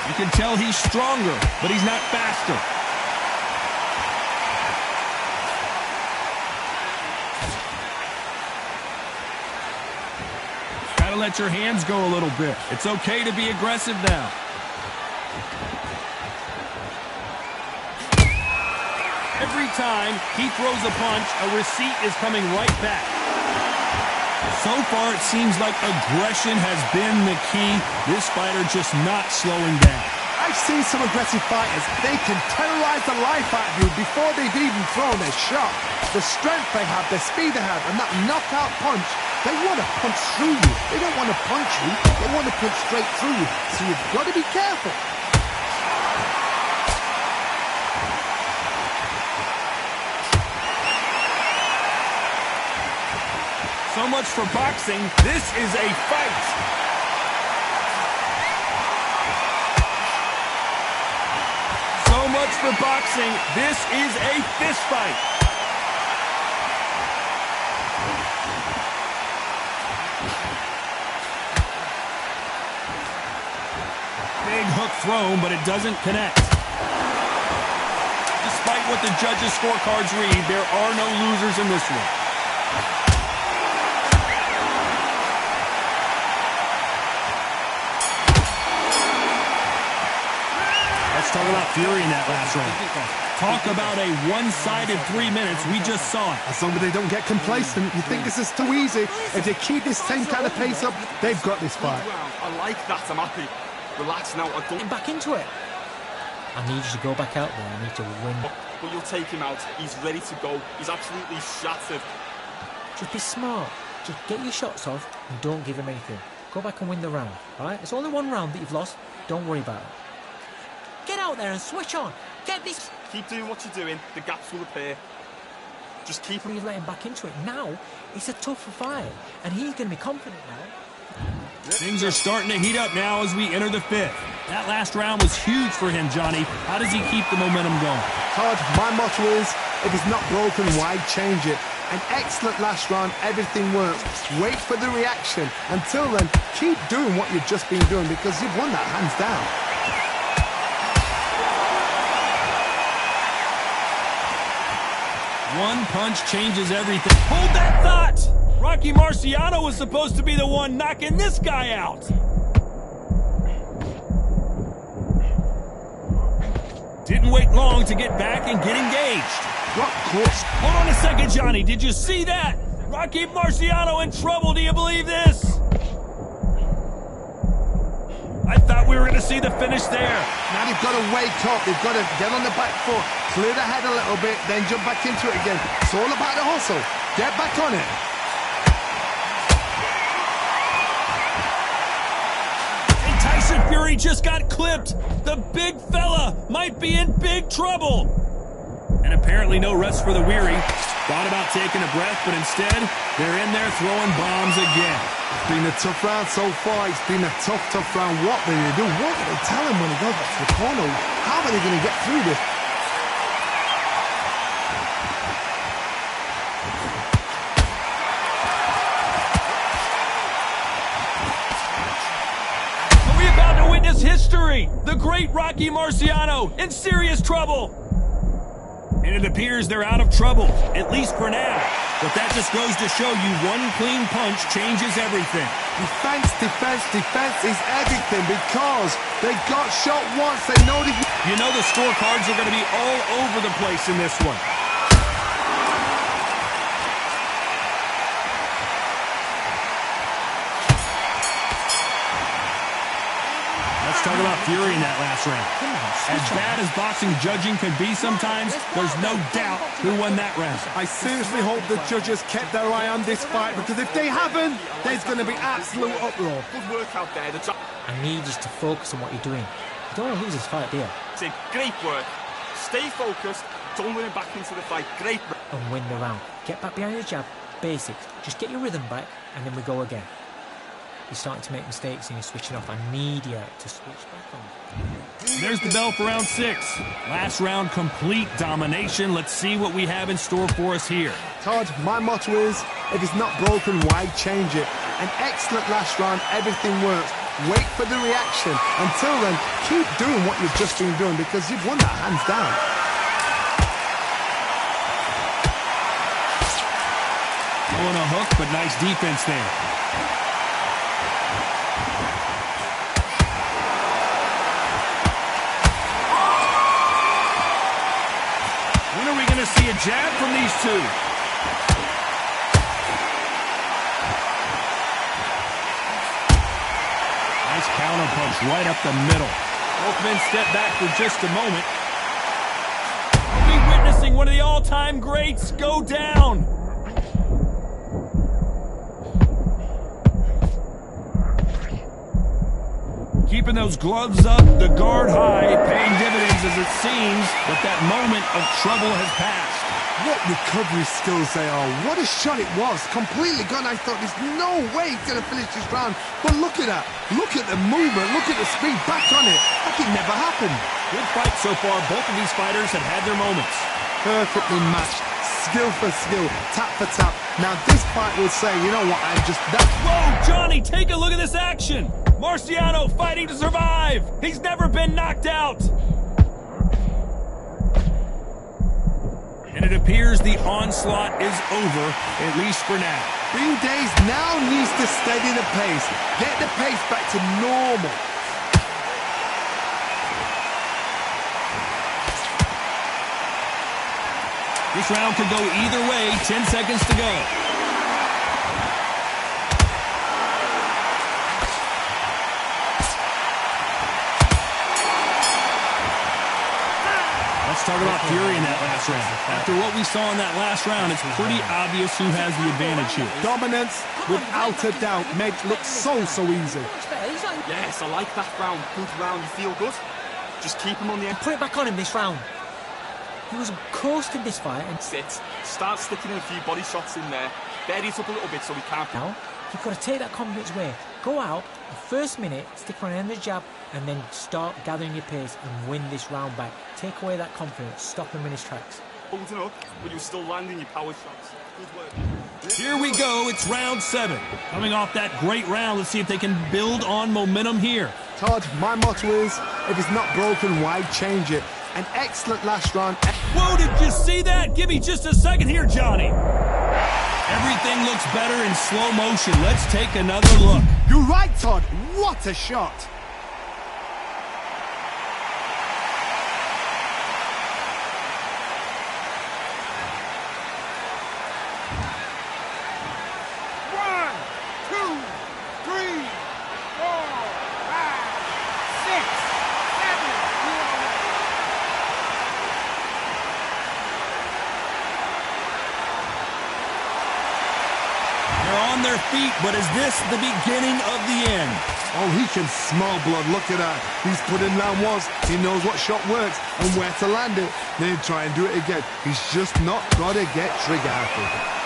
You can tell he's stronger, but he's not faster. Gotta let your hands go a little bit. It's okay to be aggressive now. Every time he throws a punch, a receipt is coming right back. So far, it seems like aggression has been the key. This fighter just not slowing down. I've seen some aggressive fighters. They can terrorize the life out of you before they've even thrown their shot. The strength they have, the speed they have, and that knockout punch, they want to punch through you. They don't want to punch you. They want to punch straight through you. So you've got to be careful. So much for boxing. This is a fight. So much for boxing. This is a fist fight. Big hook thrown, but it doesn't connect. Despite what the judges' scorecards read, there are no losers in this one. Let's talk about Fury in that last round. Talk about a one-sided 3 minutes. We just saw it. As long as they don't get complacent, you think this is too easy. If they keep this same kind of pace up, they've got this fight. I like that. I'm happy. Relax now. I don't... Get back into it. I need you to go back out there. I need to win. But you'll take him out. He's ready to go. He's absolutely shattered. Just be smart. Just get your shots off and don't give him anything. Go back and win the round, all right? It's only one round that you've lost. Don't worry about it. Get out there and switch on. Get this. Keep doing what you're doing. The gaps will appear. Just keep him. You let him back into it. Now, it's a tougher fight, and he's going to be confident now. Things are starting to heat up now as we enter the 5th. That last round was huge for him, Johnny. How does he keep the momentum going? Todd, my motto is, if it's not broken, why change it? An excellent last round, everything works. Wait for the reaction. Until then, keep doing what you've just been doing because you've won that hands down. One punch changes everything. Hold that thought! Rocky Marciano was supposed to be the one knocking this guy out. Didn't wait long to get back and get engaged. Got close. Hold on a second, Johnny. Did you see that? Rocky Marciano in trouble. Do you believe this? I thought we were going to see the finish there. Now they've got to wake up. They've got to get on the back foot, clear the head a little bit, then jump back into it again. It's all about the hustle. Get back on it. And Tyson Fury just got clipped. The big fella might be in big trouble. And apparently no rest for the weary. Thought about taking a breath, but instead, they're in there throwing bombs again. It's been a tough round so far. It's been a tough round. What are they going to do? What are they tell him when he goes back to the corner? How are they going to get through this? Are we about to witness history? The great Rocky Marciano in serious trouble. And it appears they're out of trouble, at least for now. But that just goes to show you one clean punch changes everything. Defense is everything because they got shot once. They know they... You know the scorecards are going to be all over the place in this one. Let's talk about Fury in that last round. As bad as boxing judging can be sometimes, there's no doubt who won that round. I seriously hope the judges kept their eye on this fight, because if they haven't, there's going to be absolute uproar. Good work out there. I need you to focus on what you're doing. You don't want to lose this fight, do you? Great work. Stay focused. Don't win it back into the fight. Great. And win the round. Get back behind the jab. Basics. Just get your rhythm back, and then we go again. You're starting to make mistakes and you're switching off. I need you to switch back on. There's the bell for round 6. Last round, complete domination. Let's see what we have in store for us here. Todd, my motto is, if it's not broken, why change it? An excellent last round, everything works. Wait for the reaction. Until then, keep doing what you've just been doing, because you've won that hands down. Pulling a hook, but nice defense there. When are we going to see a jab from these two? Nice counter punch right up the middle. Both men step back for just a moment. Are we witnessing one of the all-time greats go down? Keeping those gloves up, the guard high, paying dividends as it seems, but that moment of trouble has passed. What recovery skills they are. What a shot it was. Completely gone. I thought there's no way he's going to finish this round. But look at that. Look at the movement. Look at the speed. Back on it. Like it never happened. Good fight so far. Both of these fighters have had their moments. Perfectly matched. Skill for skill. Tap for tap. Now this fight will say, you know what, I'm just... Whoa, Johnny, take a look at this action. Marciano fighting to survive. He's never been knocked out. And it appears the onslaught is over, at least for now. Green Days now needs to steady the pace. Get the pace back to normal. This round could go either way. 10 seconds to go. Let's talk about Fury in that last round. After what we saw in that last round, it's pretty obvious who has the advantage here. Dominance, without a doubt, makes it look so easy. Yes, I like that round. Good round. You feel good? Just keep him on the end. Put it back on him this round. He was coasting this fight and... Sit. Start sticking in a few body shots in there. Bury it up a little bit so we can't... Now, you've got to take that confidence away. Go out, the first minute, stick around the jab, and then start gathering your pace and win this round back. Take away that confidence. Stop him in his tracks. Holding up, but you're still landing your power shots. Good work. Here we go. It's round 7. Coming off that great round, let's see if they can build on momentum here. Todd, my motto is, if it's not broken, why change it? An excellent last round. Whoa, did you see that? Give me just a second here, Johnny. Everything looks better in slow motion. Let's take another look. You're right, Todd. What a shot. on their feet, but is this the beginning of the end? Oh, he can smell blood. Look at that. He's put in that once. He knows what shot works and where to land it. Then try and do it again. He's just not got to get trigger happy.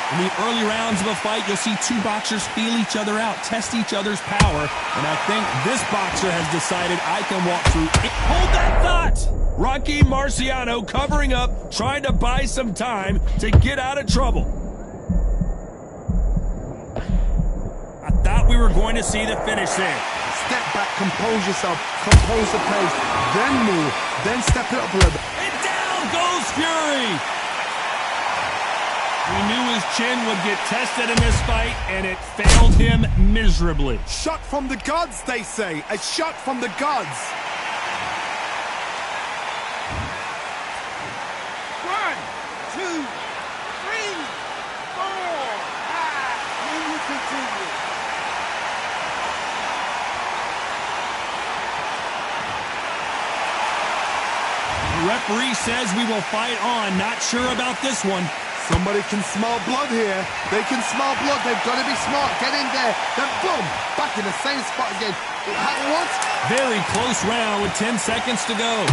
In the early rounds of a fight, you'll see two boxers feel each other out, test each other's power, and I think this boxer has decided I can walk through it. Hold that thought! Rocky Marciano covering up, trying to buy some time to get out of trouble. I thought we were going to see the finish there. Step back, compose yourself, compose the pace, then move, then step it up a little bit. And down goes Fury! We knew his chin would get tested in this fight, and it failed him miserably. Shot from the gods, they say. A shot from the gods. 1, 2, 3, 4, 5. Then you continue. The referee says we will fight on. Not sure about this one. Somebody can smell blood here. They can smell blood. They've got to be smart. Get in there. Then boom, back in the same spot again. It happened once. Very close round with 10 seconds to go.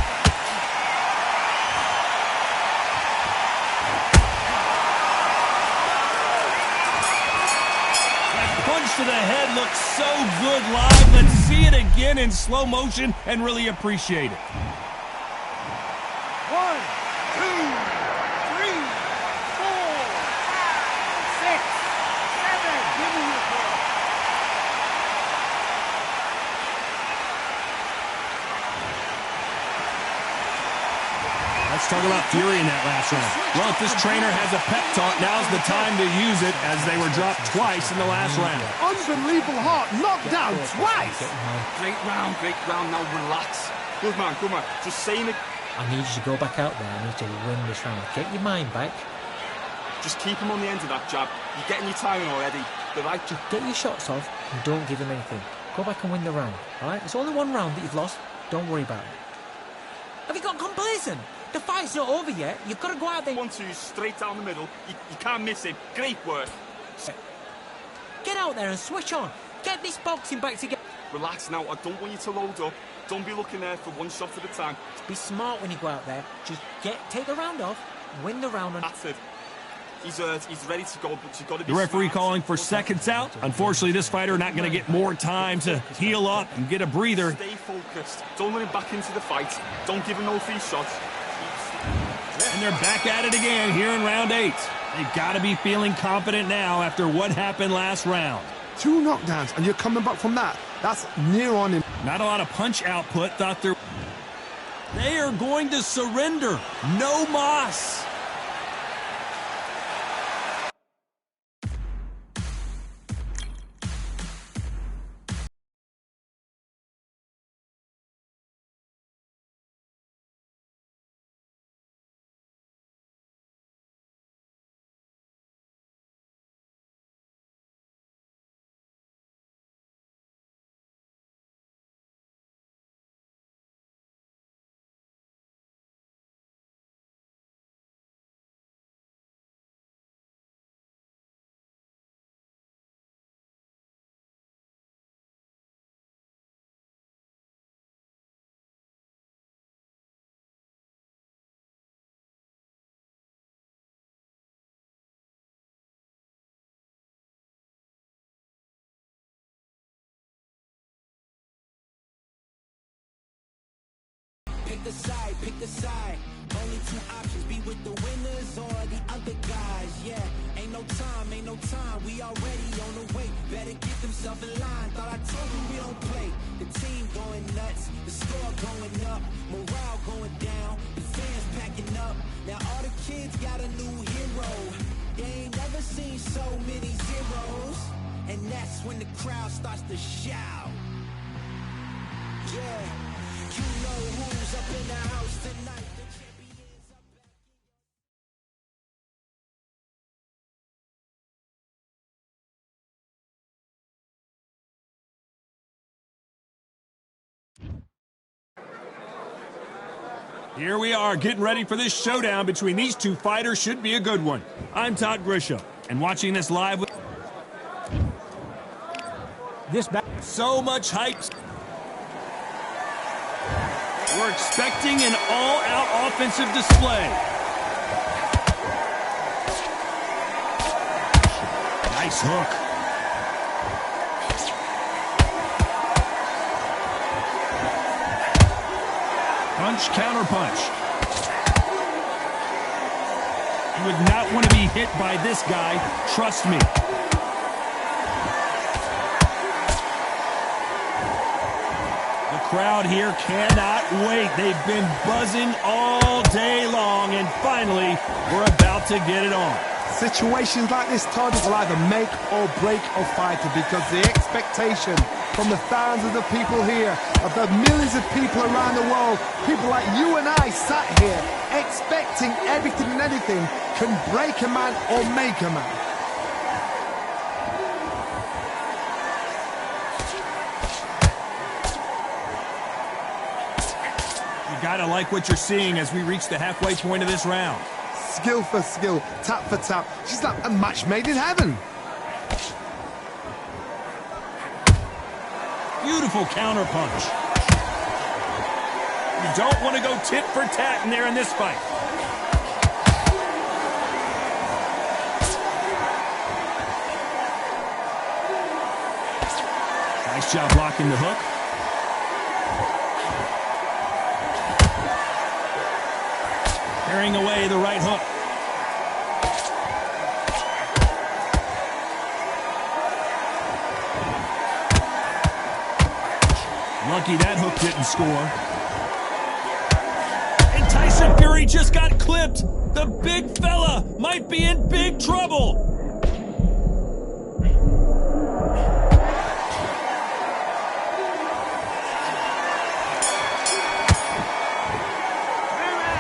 That punch to the head looks so good live. Let's see it again in slow motion and really appreciate it. 1, 2, 3, 4, 5, 6, 7. Give me your ball. Let's talk about Fury in that last round. Well, if this trainer has a pep talk, now's the time to use it, as they were dropped twice in the last round. Unbelievable heart. Knocked down twice. Great round, great round. Now relax. Good man, good man. Just saying it. I need you to go back out there. I need to win this round. Get your mind back. Just keep him on the end of that jab. You're getting your timing already. The right. Just get your shots off and don't give him anything. Go back and win the round. All right? It's only one round that you've lost. Don't worry about it. Have you got complacent? The fight's not over yet. You've got to go out there. 1, 2, straight down the middle. You can't miss it. Great work. Get out there and switch on. Get this boxing back together. Relax now. I don't want you to load up. Don't be looking there for one shot at a time. Be smart when you go out there. Just take the round off, win the round. And that's it. He's ready to go, but you've got to be The referee smart. calling for seconds out. Unfortunately, this fighter not going to get more time to heal up and get a breather. Stay focused. Don't let him back into the fight. Don't give him no free shots. And they're back at it again here in round 8. They've got to be feeling confident now after what happened last round. 2 knockdowns, and you're coming back from that. That's near on him. Not a lot of punch output. They are going to surrender. No moss. Pick a side. Only 2 options, be with the winners or the other guys. Yeah, ain't no time. We already on the way. Better get themselves in line. Thought I told you we don't play. The team going nuts, the score going up, morale going down, the fans packing up. Now all the kids got a new hero. They ain't never seen so many zeros. And that's when the crowd starts to shout. Yeah. You know who's up in the house tonight. The champions are back. Here we are, getting ready for this showdown between these two fighters. Should be a good one. I'm Todd Grisham, and watching this live with so much hype. We're expecting an all-out offensive display. Nice hook. Punch, counter punch. You would not want to be hit by this guy, trust me. The crowd here cannot wait. They've been buzzing all day long, and finally, we're about to get it on. Situations like this, Todd, will either make or break a fighter, because the expectation from the thousands of people here, of the millions of people around the world, people like you and I sat here expecting everything and anything, can break a man or make a man. You gotta like what you're seeing as we reach the halfway point of this round. Skill for skill, tap for tap. She's like a match made in heaven. Beautiful counter punch. You don't want to go tit for tat in there in this fight. Nice job blocking the hook. Carrying away the right hook. Lucky that hook didn't score. And Tyson Fury just got clipped. The big fella might be in big trouble.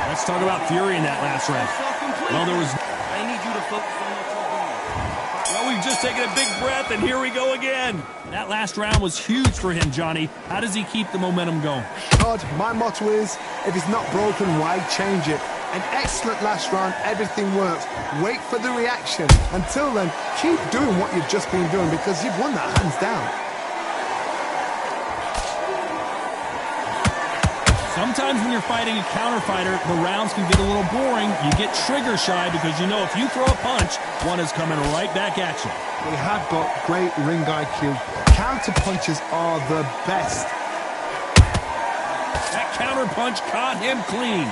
Let's talk about Fury in that last round. Well, there was... I need you to focus on what you're doing. Well, we've just taken a big breath, and here we go again. That last round was huge for him, Johnny. How does he keep the momentum going? Todd, my motto is, if it's not broken, why change it? An excellent last round, everything works. Wait for the reaction. Until then, keep doing what you've just been doing, because you've won that hands down. Sometimes when you're fighting a counter fighter, the rounds can get a little boring. You get trigger shy because you know if you throw a punch, one is coming right back at you. We have got great ring IQ. Counter punches are the best. That counter punch caught him clean.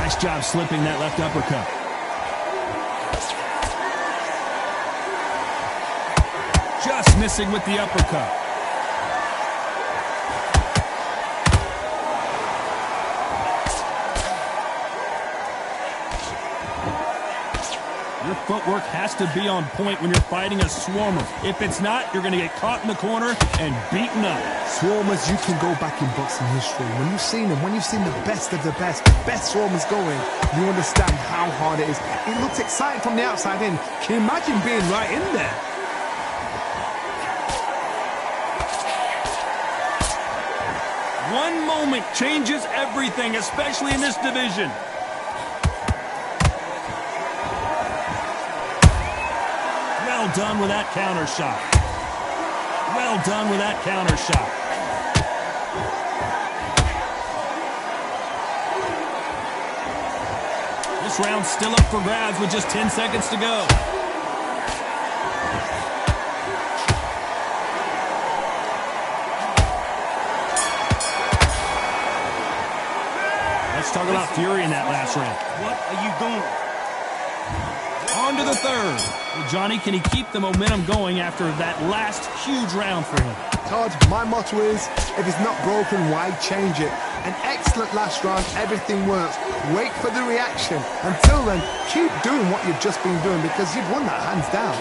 Nice job slipping that left uppercut. Just missing with the uppercut. Your footwork has to be on point when you're fighting a swarmer. If it's not, you're going to get caught in the corner and beaten up. Swarmers, you can go back in boxing history. When you've seen them, when you've seen the best of the best swarmers going, you understand how hard it is. It looks exciting from the outside in. Can you imagine being right in there? One moment changes everything, especially in this division. Well done with that counter shot. Well done with that counter shot. This round's still up for grabs with just 10 seconds to go. Let's talk about Fury in that last round. What are you doing? On to the third. Well, Johnny, can he keep the momentum going after that last huge round for him? Todd, my motto is, if it's not broken, why change it? An excellent last round, everything works. Wait for the reaction. Until then, keep doing what you've just been doing, because you've won that hands down.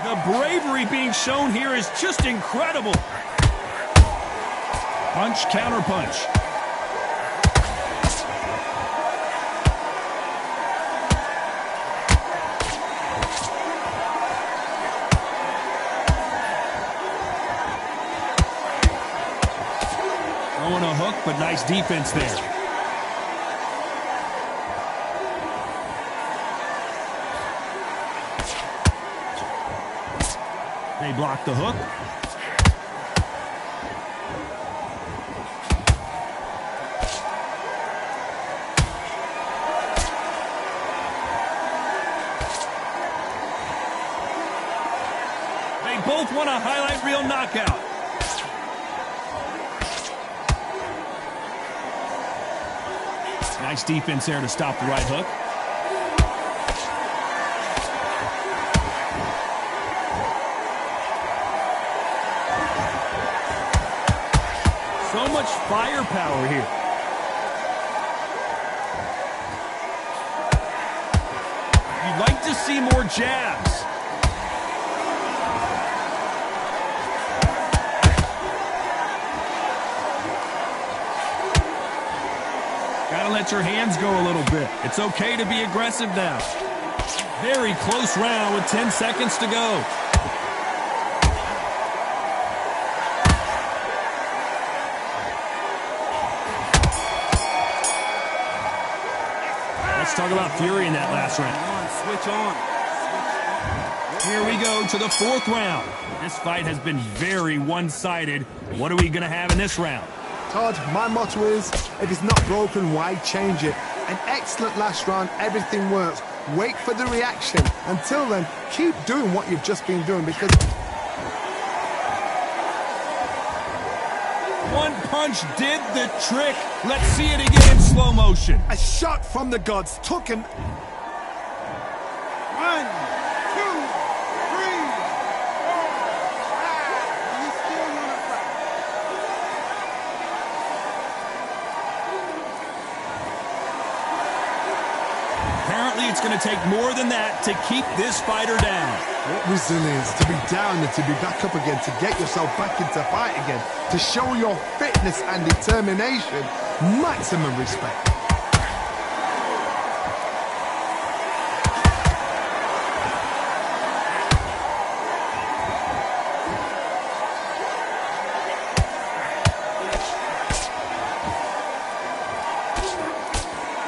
The bravery being shown here is just incredible. Punch, counter punch. Throwing a hook, but nice defense there. They block the hook. They both want a highlight reel knockout. Nice defense there to stop the right hook. So much firepower here. You'd like to see more jabs. Gotta let your hands go a little bit. It's okay to be aggressive now. Very close round with 10 seconds to go. Let's talk about fury in that last round. Switch on. Here we go to the fourth round. This fight has been very one-sided. What are we going to have in this round? Todd, my motto is, if it's not broken, why change it? An excellent last round, everything works. Wait for the reaction. Until then, keep doing what you've just been doing because... One punch did the trick. Let's see it again in slow motion. A shot from the gods took him... 1, 2, 3, 4, 5. You still want to fight? Apparently, it's going to take more than that to keep this fighter down. What resilience, to be down and to be back up again, to get yourself back into fight again, to show your fitness and determination. Maximum respect.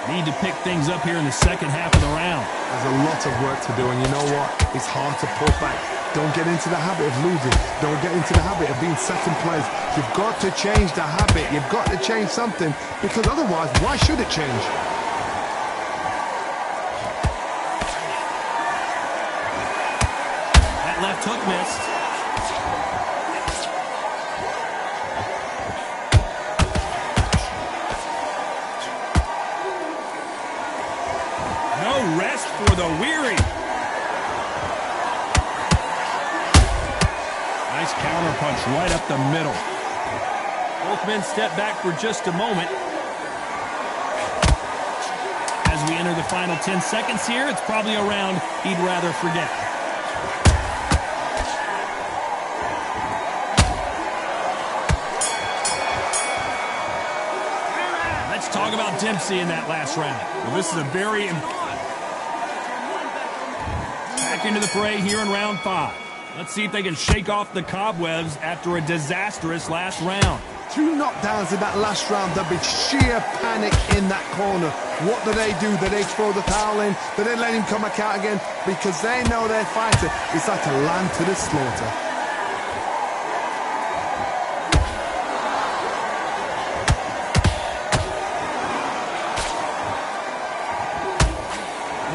Need to pick things up here in the second half of the round. There's a lot of work to do, and you know what? It's hard to pull back. Don't get into the habit of losing. Don't get into the habit of being second place. You've got to change the habit. You've got to change something, because otherwise, why should it change? That left hook missed. No rest for the weary. Nice counter punch right up the middle. Both men step back for just a moment. As we enter the final 10 seconds here, it's probably a round he'd rather forget. Let's talk about Dempsey in that last round. Well, this is a very... Back into the fray here in round 5. Let's see if they can shake off the cobwebs after a disastrous last round. 2 knockdowns in that last round. There'll be sheer panic in that corner. What do? Do they throw the towel in? Do they let him come back out again? Because they know their fighter is like a lamb to the slaughter.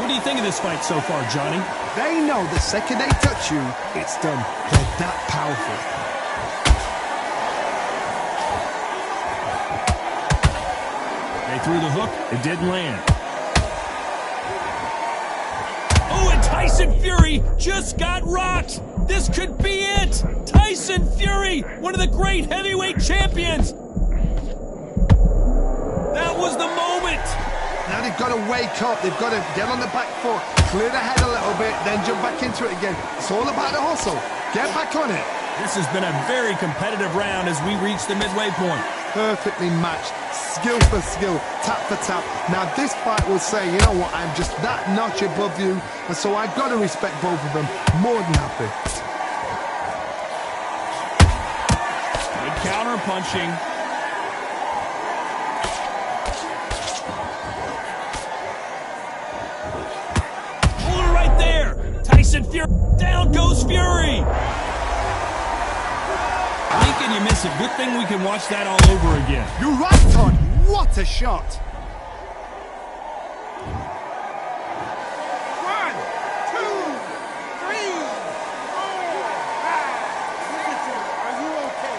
What do you think of this fight so far, Johnny? They know the second they touch you, it's done. They're that powerful. They threw the hook. It didn't land. Oh, and Tyson Fury just got rocked. This could be it. Tyson Fury, one of the great heavyweight champions. That was the moment. Now they've got to wake up. They've got to get on the back foot, clear the head a little bit, then jump back into it again. It's all about the hustle. Get back on it. This has been a very competitive round as we reach the midway point. Perfectly matched, skill for skill, tap for tap. Now this fight will say, you know what, I'm just that notch above you, and so I've got to respect both of them. More than happy. Good counter punching. Tyson Fury. Down goes Fury. Blink and you miss it. Good thing we can watch that all over again. You're right, Todd. What a shot. 1, 2, 3, 4, 5. Listen, are you okay?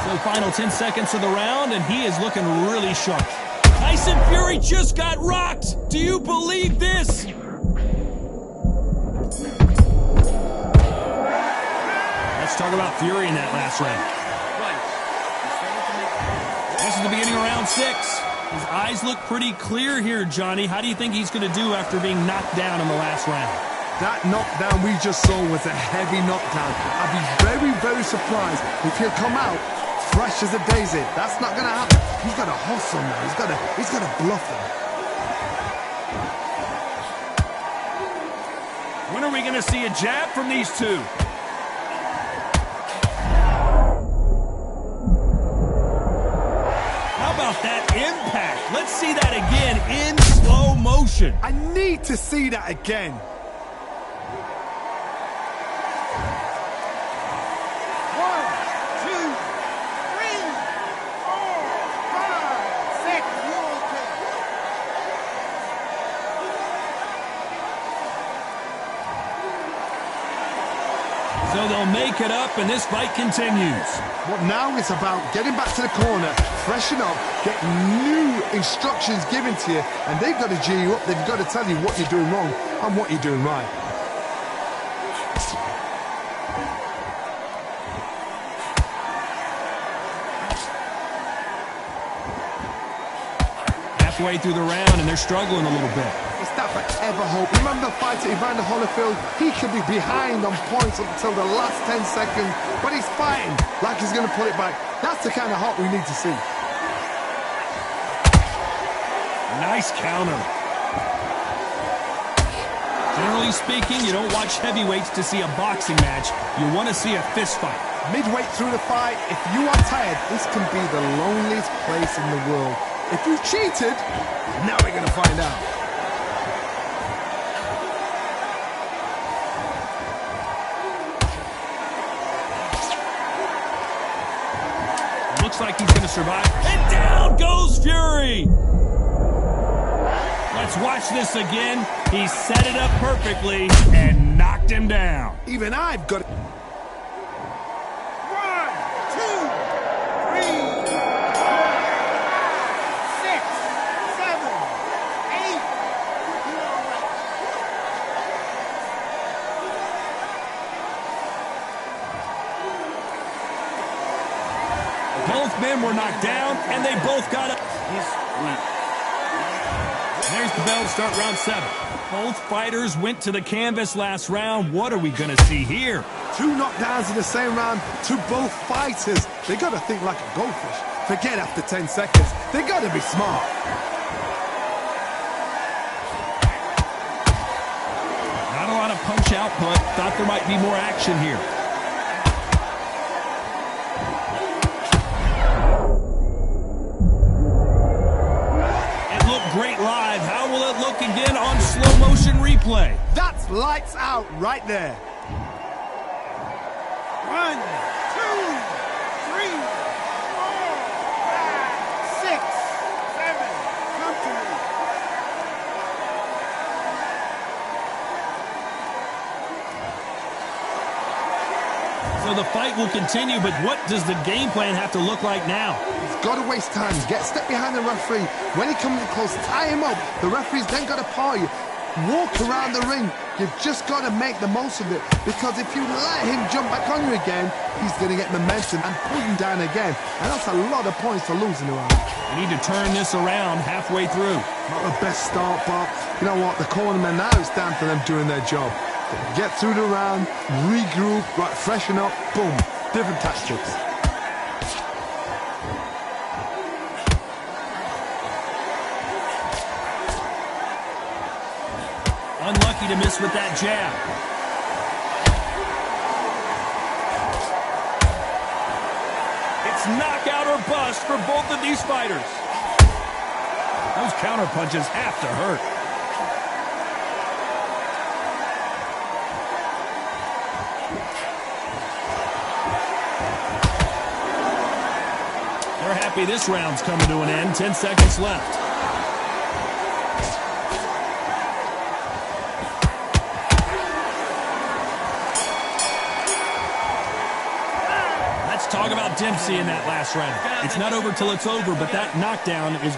So final 10 seconds of the round, and he is looking really sharp. Tyson Fury just got rocked. Do you believe this? Let's talk about Fury in that last round. This is the beginning of round 6. His eyes look pretty clear here, Johnny. How do you think he's going to do after being knocked down in the last round? That knockdown we just saw was a heavy knockdown. I'd be very, very surprised if he'll come out fresh as a daisy. That's not going to happen. He's got to hustle now. He's got to bluff him. When are we going to see a jab from these two? How about that impact? Let's see that again in slow motion. I need to see that again. 1, 2, 3, 4, 5, 6. Are you okay? So they'll make it up, and this fight continues. What now is about getting back to the corner, freshen up, get new instructions given to you, and they've got to G you up. They've got to tell you what you're doing wrong and what you're doing right. Halfway through the round, and they're struggling a little bit. It's that forever hope. Remember the fight at Evander Holyfield? He could be behind on points up until the last 10 seconds, but he's fighting like he's going to pull it back. That's the kind of hope we need to see. Nice counter. Generally speaking, you don't watch heavyweights to see a boxing match. You want to see a fist fight. Midway through the fight, if you are tired, this can be the loneliest place in the world. If you cheated, now we're going to find out. Looks like he's going to survive. And down goes Fury! Let's watch this again. He set it up perfectly and knocked him down. Even I've got it. 1, 2, 3, 6, 7, 8. You all right? Both men were knocked down, and they both got up. There's the bell to start round 7. Both fighters went to the canvas last round. What are we going to see here? 2 knockdowns in the same round to both fighters. They got to think like a goldfish. Forget after 10 seconds. They got to be smart. Not a lot of punch output. Thought there might be more action here. It looked great live. How will it look again on slow motion replay? That's lights out right there. 1, 2, 3, 4, 5, 6, 7. Come to me. So the fight will continue, but what does the game plan have to look like now? He's got to waste time. Get step behind the referee. When he comes in close, tie him up. The referee's then got to paw you. Walk around the ring. You've just got to make the most of it, because if you let him jump back on you again, he's going to get momentum and pull you down again. And that's a lot of points to lose in a round. We need to turn this around halfway through. Not the best start, but you know what? The cornermen, now it's down to them doing their job. Get through the round, regroup, right, freshen up, boom. Different tactics. Unlucky to miss with that jab. It's knockout or bust for both of these fighters. Those counter punches have to hurt. They're happy this round's coming to an end. 10 seconds left. Let's talk about Dempsey in that last round. It's not over till it's over, but that knockdown is...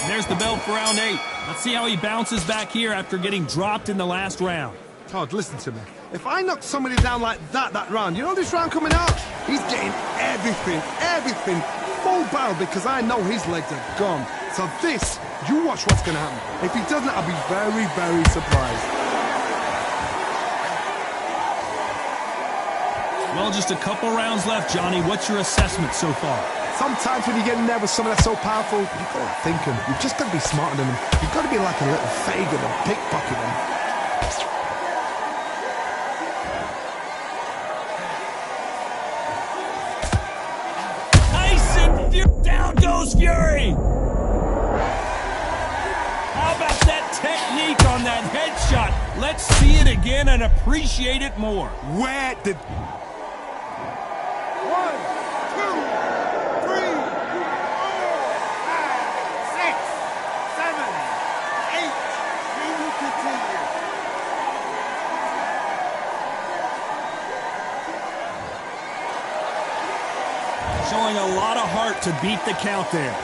There's the bell for round 8. Let's see how he bounces back here after getting dropped in the last round. Todd, listen to me. If I knock somebody down like that round, you know this round coming out? He's getting everything, full barrel, because I know his legs are gone. So this, you watch what's going to happen. If he doesn't, I'll be very, very surprised. Well, just a couple rounds left, Johnny. What's your assessment so far? Sometimes when you get in there with someone that's so powerful, you've got to think him. You've just got to be smarter than him. You've got to be like a little Fagin and pickpocket him. Down goes Fury! How about that technique on that headshot? Let's see it again and appreciate it more. Where did... 1, 2, 3, 4, 5, 6, 7, 8. Can you continue? Showing a lot of heart to beat the count there.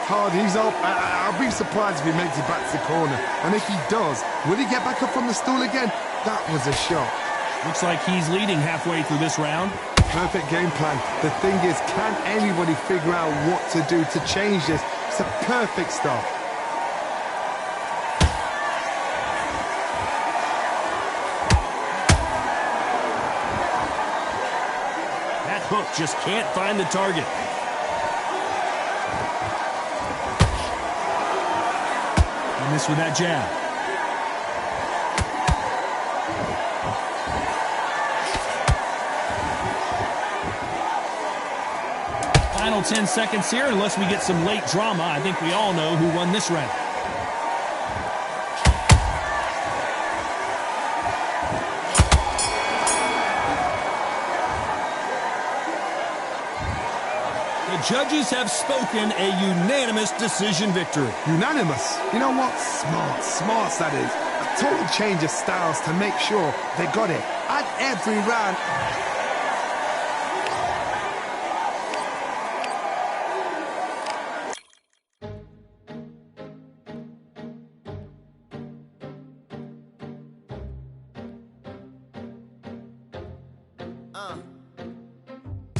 Todd, he's up. I'll be surprised if he makes it back to the corner. And if he does, will he get back up from the stool again? That was a shot. Looks like he's leading halfway through this round. Perfect game plan. The thing is, can anybody figure out what to do to change this? It's a perfect start. That hook just can't find the target. And this with that jab. Final 10 seconds here, unless we get some late drama. I think we all know who won this round. The judges have spoken, a unanimous decision victory. Unanimous? You know what? Smart that is. A total change of styles to make sure they got it at every round.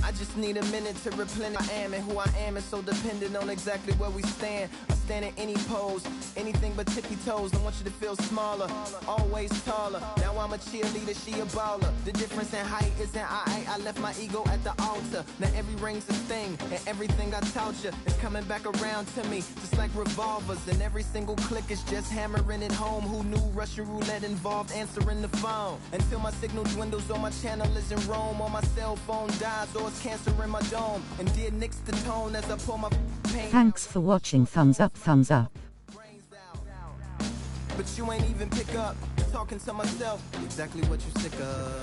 I just need a minute to replenish. I am and who I am is so dependent on exactly where we stand. I stand in any pose, anything but tippy toes. I want you to feel smaller, always taller. Now I'm a cheerleader, she a baller. The difference in height isn't I left my ego at the altar. Now every ring's a thing, and everything I taught you is coming back around to me, just like revolvers. And every single click is just hammering it home. Who knew Russian roulette involved answering the phone? Until my signal dwindles or my channel is in Rome, or my cell phone dies, or it's cancer in my dome. And dear nicks the tone as I pull my pain. Thanks for watching. Thumbs up, thumbs up. But you ain't even pick up. Talking to myself, exactly what you sick of.